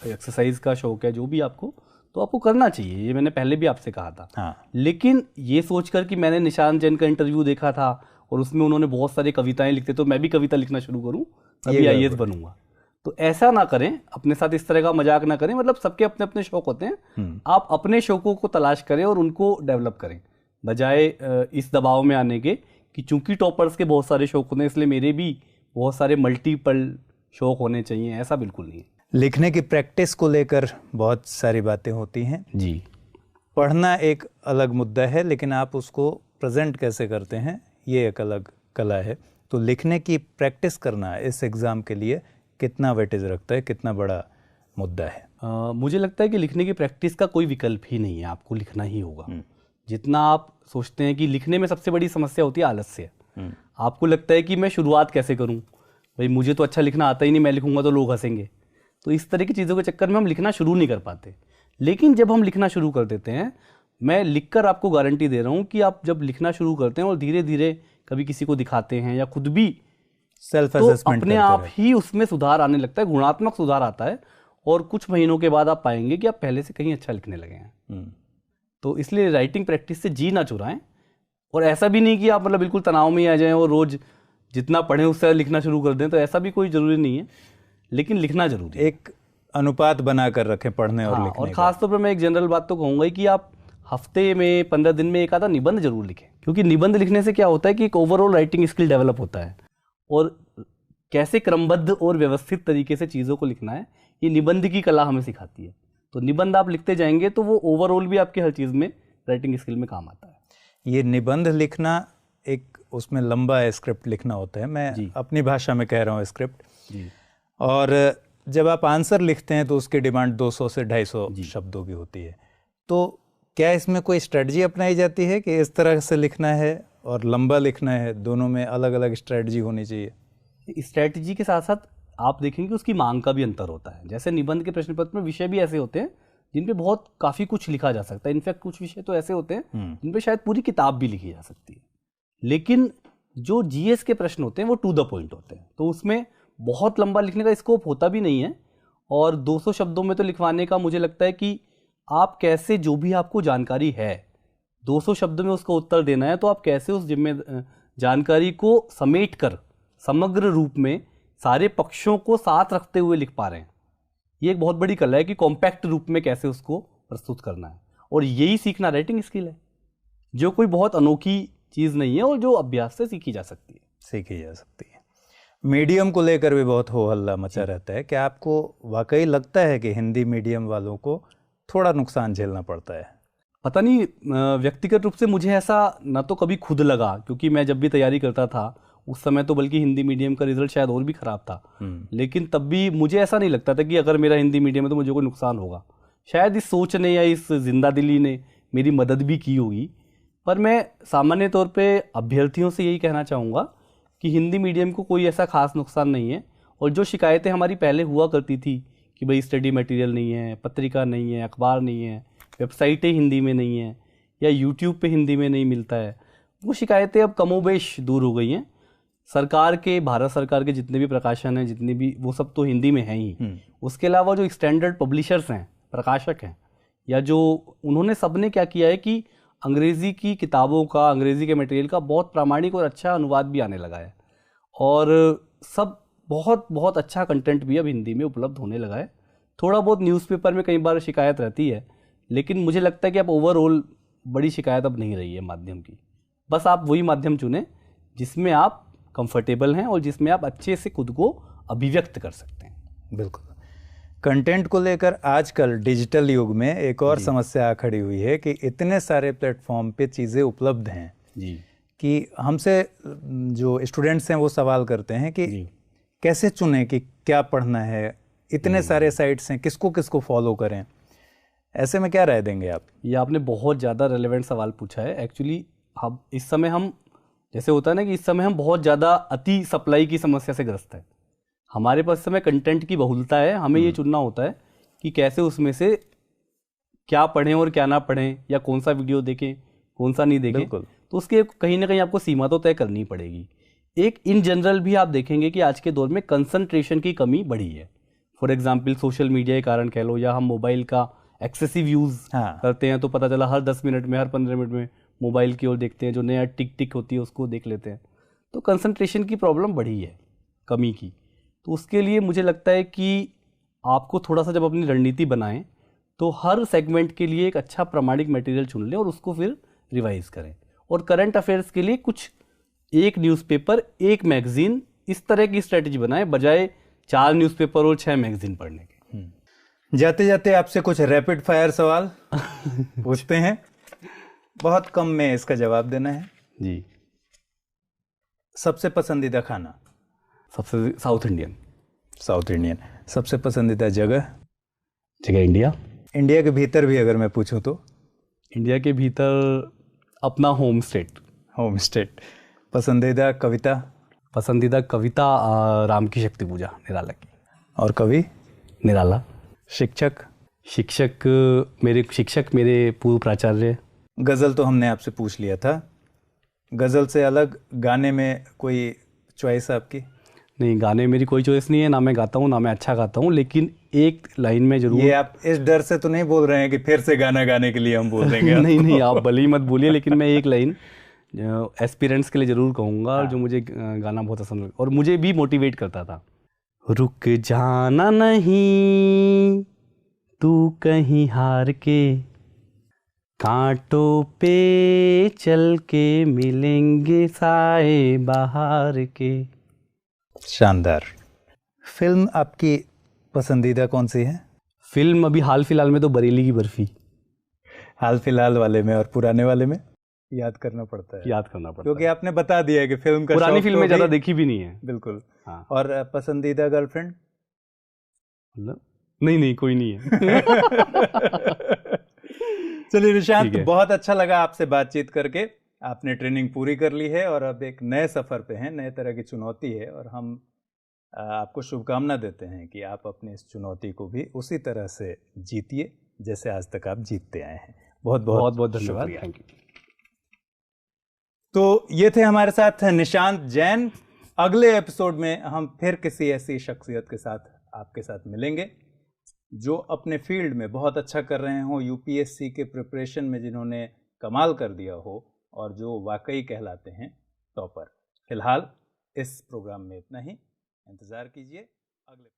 एक्सरसाइज का शौक है, जो भी आपको, तो आपको करना चाहिए। ये मैंने पहले भी आपसे कहा था। लेकिन ये सोचकर कि मैंने निशांत जैन का इंटरव्यू देखा था और उसमें उन्होंने बहुत सारी कविताएं लिखते, तो मैं भी कविता लिखना शुरू करूँ, तभी IAS बनूंगा। तो ऐसा ना करें, अपने साथ इस तरह का मजाक ना करें। मतलब सबके अपने अपने शौक होते हैं, आप अपने शौकों को तलाश करें और उनको डेवलप करें, बजाय इस दबाव में आने के कि चूंकि टॉपर्स के बहुत सारे शौक होते हैं इसलिए मेरे भी बहुत सारे मल्टीपल शौक होने चाहिए। ऐसा बिल्कुल नहीं है। लिखने की प्रैक्टिस को लेकर बहुत सारी बातें होती हैं जी। पढ़ना एक अलग मुद्दा है, लेकिन आप उसको प्रेजेंट कैसे करते हैं ये एक अलग कला है। तो लिखने की प्रैक्टिस करना इस एग्ज़ाम के लिए कितना वेटेज रखता है, कितना बड़ा मुद्दा है? मुझे लगता है कि लिखने की प्रैक्टिस का कोई विकल्प ही नहीं है, आपको लिखना ही होगा। जितना आप सोचते हैं कि लिखने में सबसे बड़ी समस्या होती है आलस्य। आपको लगता है कि मैं शुरुआत कैसे करूं, भाई मुझे तो अच्छा लिखना आता ही नहीं, मैं लिखूंगा तो लोग हंसेंगे। तो इस तरह की चीज़ों के चक्कर में हम लिखना शुरू नहीं कर पाते। लेकिन जब हम लिखना शुरू कर देते हैं, मैं लिखकर आपको गारंटी दे रहा हूँ कि आप जब लिखना शुरू करते हैं और धीरे धीरे कभी किसी को दिखाते हैं या खुद भी सेल्फ तो असेसमेंट अपने आप ही उसमें सुधार आने लगता है, गुणात्मक सुधार आता है। और कुछ महीनों के बाद आप पाएंगे कि आप पहले से कहीं अच्छा लिखने लगे हैं। तो इसलिए राइटिंग प्रैक्टिस से जी ना चुराएं। और ऐसा भी नहीं कि आप मतलब बिल्कुल तनाव में आ जाएं और रोज जितना पढ़ें उससे लिखना शुरू कर दें, तो ऐसा भी कोई ज़रूरी नहीं है। लेकिन लिखना जरूरी है, एक अनुपात बनाकर रखें पढ़ने और लिखने और ख़ासतौर पर मैं एक जनरल बात तो कहूँगा कि आप हफ्ते में 15 दिन में एक आधा निबंध जरूर लिखें। क्योंकि निबंध लिखने से क्या होता है कि एक ओवरऑल राइटिंग स्किल डेवलप होता है, और कैसे क्रमबद्ध और व्यवस्थित तरीके से चीज़ों को लिखना है ये निबंध की कला हमें सिखाती है। तो निबंध आप लिखते जाएंगे तो वो ओवरऑल भी आपकी हर चीज़ में राइटिंग स्किल में काम आता है। ये निबंध लिखना एक उसमें लंबा स्क्रिप्ट लिखना होता है, मैं अपनी भाषा में कह रहा हूँ स्क्रिप्ट। और जब आप आंसर लिखते हैं तो उसकी डिमांड 200 से 250 शब्दों की होती है। तो क्या इसमें कोई स्ट्रेटजी अपनाई जाती है कि इस तरह से लिखना है और लंबा लिखना है? दोनों में अलग अलग स्ट्रेटजी होनी चाहिए। स्ट्रेटजी के साथ साथ आप देखेंगे उसकी मांग का भी अंतर होता है। जैसे निबंध के प्रश्न पत्र में विषय भी ऐसे होते हैं जिन पे बहुत काफ़ी कुछ लिखा जा सकता है। इनफैक्ट कुछ विषय तो ऐसे होते हैं जिन पे शायद पूरी किताब भी लिखी जा सकती है। लेकिन जो GS के प्रश्न होते हैं वो टू द पॉइंट होते हैं, तो उसमें बहुत लंबा लिखने का स्कोप होता भी नहीं है। और 200 शब्दों में तो लिखवाने का मुझे लगता है कि आप कैसे, जो भी आपको जानकारी है 200 शब्द में उसका उत्तर देना है, तो आप कैसे उस जानकारी को समेट कर समग्र रूप में सारे पक्षों को साथ रखते हुए लिख पा रहे हैं। ये एक बहुत बड़ी कला है कि कॉम्पैक्ट रूप में कैसे उसको प्रस्तुत करना है। और यही सीखना राइटिंग स्किल है, जो कोई बहुत अनोखी चीज़ नहीं है और जो अभ्यास से सीखी जा सकती है। मीडियम को लेकर भी बहुत हो हल्ला मचा रहता है। क्या आपको वाकई लगता है कि हिंदी मीडियम वालों को थोड़ा नुकसान झेलना पड़ता है? पता नहीं, व्यक्तिगत रूप से मुझे ऐसा ना तो कभी खुद लगा, क्योंकि मैं जब भी तैयारी करता था उस समय तो बल्कि हिंदी मीडियम का रिजल्ट शायद और भी ख़राब था। लेकिन तब भी मुझे ऐसा नहीं लगता था कि अगर मेरा हिंदी मीडियम है तो मुझे कोई नुकसान होगा। शायद इस सोच ने या इस जिंदादिली ने मेरी मदद भी की होगी। पर मैं सामान्य तौर पे अभ्यर्थियों से यही कहना चाहूँगा कि हिंदी मीडियम को कोई ऐसा खास नुकसान नहीं है। और जो शिकायतें हमारी पहले हुआ करती थी कि भाई स्टडी मटेरियल नहीं है, पत्रिका नहीं है, अखबार नहीं है, वेबसाइटें हिंदी में नहीं है, या यूट्यूब पे हिंदी में नहीं मिलता है, वो शिकायतें अब कमोबेश दूर हो गई हैं। भारत सरकार के जितने भी प्रकाशन हैं, जितने भी, वो सब तो हिंदी में हैं ही। उसके अलावा जो स्टैंडर्ड पब्लिशर्स हैं, प्रकाशक हैं, या जो उन्होंने सबने क्या किया है कि अंग्रेज़ी की किताबों का, अंग्रेज़ी के मटेरियल का बहुत प्रामाणिक और अच्छा अनुवाद भी आने लगा है। और सब बहुत बहुत अच्छा कंटेंट भी अब हिंदी में उपलब्ध होने लगा है। थोड़ा बहुत न्यूज़पेपर में कई बार शिकायत रहती है, लेकिन मुझे लगता है कि अब ओवरऑल बड़ी शिकायत अब नहीं रही है माध्यम की। बस आप वही माध्यम चुनें जिसमें आप कंफर्टेबल हैं और जिसमें आप अच्छे से खुद को अभिव्यक्त कर सकते हैं। बिल्कुल। कंटेंट को लेकर आजकल डिजिटल युग में एक और समस्या खड़ी हुई है कि इतने सारे प्लेटफॉर्म पे चीज़ें उपलब्ध हैं कि हमसे जो स्टूडेंट्स हैं वो सवाल करते हैं कि कैसे चुनें कि क्या पढ़ना है, इतने सारे साइट्स हैं, किसको किसको फॉलो करें। ऐसे में क्या राय देंगे आप? ये आपने बहुत ज़्यादा रेलेवेंट सवाल पूछा है। एक्चुअली इस समय हम जैसे होता है ना कि इस समय हम बहुत ज़्यादा अति सप्लाई की समस्या से ग्रस्त है। हमारे पास समय कंटेंट की बहुलता है, हमें ये चुनना होता है कि कैसे उसमें से क्या पढ़ें और क्या ना पढ़ें, या कौन सा वीडियो देखें, कौन सा नहीं देखें। तो उसके कहीं ना कहीं आपको सीमा तो तय करनी पड़ेगी। एक इन जनरल भी आप देखेंगे कि आज के दौर में कंसंट्रेशन की कमी बढ़ी है। फॉर एग्जाम्पल सोशल मीडिया के कारण कह लो, या हम मोबाइल का एक्सेसिव यूज़ करते हैं, तो पता चला हर 10 मिनट में, हर 15 मिनट में मोबाइल की ओर देखते हैं, जो नया टिक टिक होती है उसको देख लेते हैं। तो कंसंट्रेशन की प्रॉब्लम बढ़ी है, कमी की। तो उसके लिए मुझे लगता है कि आपको थोड़ा सा जब अपनी रणनीति बनाएं तो हर सेगमेंट के लिए एक अच्छा प्रामाणिक मटेरियल चुन लें और उसको फिर रिवाइज करें। और करंट अफेयर्स के लिए कुछ एक न्यूज़पेपर, एक मैगजीन, इस तरह की स्ट्रेटजी बनाएं बजाय 4 न्यूज़पेपर और 6 मैगजीन पढ़ने के। जाते जाते आपसे कुछ रैपिड फायर सवाल पूछते हैं, बहुत कम में इसका जवाब देना है जी। सबसे पसंदीदा खाना? सबसे साउथ इंडियन। South Indian. सबसे पसंदीदा जगह? इंडिया। इंडिया के भीतर भी अगर मैं पूछूं तो? इंडिया के भीतर अपना होम स्टेट। Home state. पसंदीदा कविता? पसंदीदा कविता राम की शक्ति पूजा, निराला की। और कवि? निराला। शिक्षक? मेरे शिक्षक मेरे पूर्व प्राचार्य। गज़ल तो हमने आपसे पूछ लिया था, गज़ल से अलग गाने में कोई चॉइस आपकी? नहीं, गाने मेरी कोई चॉइस नहीं है, ना मैं गाता हूँ ना मैं अच्छा गाता हूँ, लेकिन एक लाइन में जरूर। ये आप इस डर से तो नहीं बोल रहे हैं कि फिर से गाना गाने के लिए हम बोल देंगे? नहीं, आप भले ही मत बोलिए, लेकिन मैं एक लाइन एस्पिरेंट्स के लिए ज़रूर कहूँगा जो मुझे गाना बहुत पसंद और मुझे भी मोटिवेट करता था। रुक जाना नहीं तू कहीं हार के, कांटों पे चल के मिलेंगे साए बहार के। शानदार। फिल्म आपकी पसंदीदा कौन सी है? फिल्म अभी हाल फिलहाल में तो बरेली की बर्फी। हाल फिलहाल वाले में और पुराने वाले में याद करना पड़ता है। याद करना पड़ता क्योंकि है। आपने बता दिया है कि फिल्म का पुरानी शौक फिल्में तो ज़्यादा भी- देखी भी नहीं है। बिल्कुल। हाँ। और पसंदीदा गर्लफ्रेंड? मतलब नहीं, कोई नहीं है। चलिए निशांत, ठीक है। बहुत अच्छा लगा आपसे बातचीत करके। आपने ट्रेनिंग पूरी कर ली है और अब एक नए सफ़र पे हैं, नए तरह की चुनौती है, और हम आपको शुभकामना देते हैं कि आप अपनी इस चुनौती को भी उसी तरह से जीतिए जैसे आज तक आप जीतते आए हैं। बहुत बहुत धन्यवाद। शुक्रिया। Thank you. तो ये थे हमारे साथ निशांत जैन। अगले एपिसोड में हम फिर किसी ऐसी शख्सियत के साथ आपके साथ मिलेंगे जो अपने फील्ड में बहुत अच्छा कर रहे हो, यूपीएससी के प्रिपरेशन में जिन्होंने कमाल कर दिया हो और जो वाकई कहलाते हैं टॉपर। फिलहाल इस प्रोग्राम में इतना ही। इंतज़ार कीजिए अगले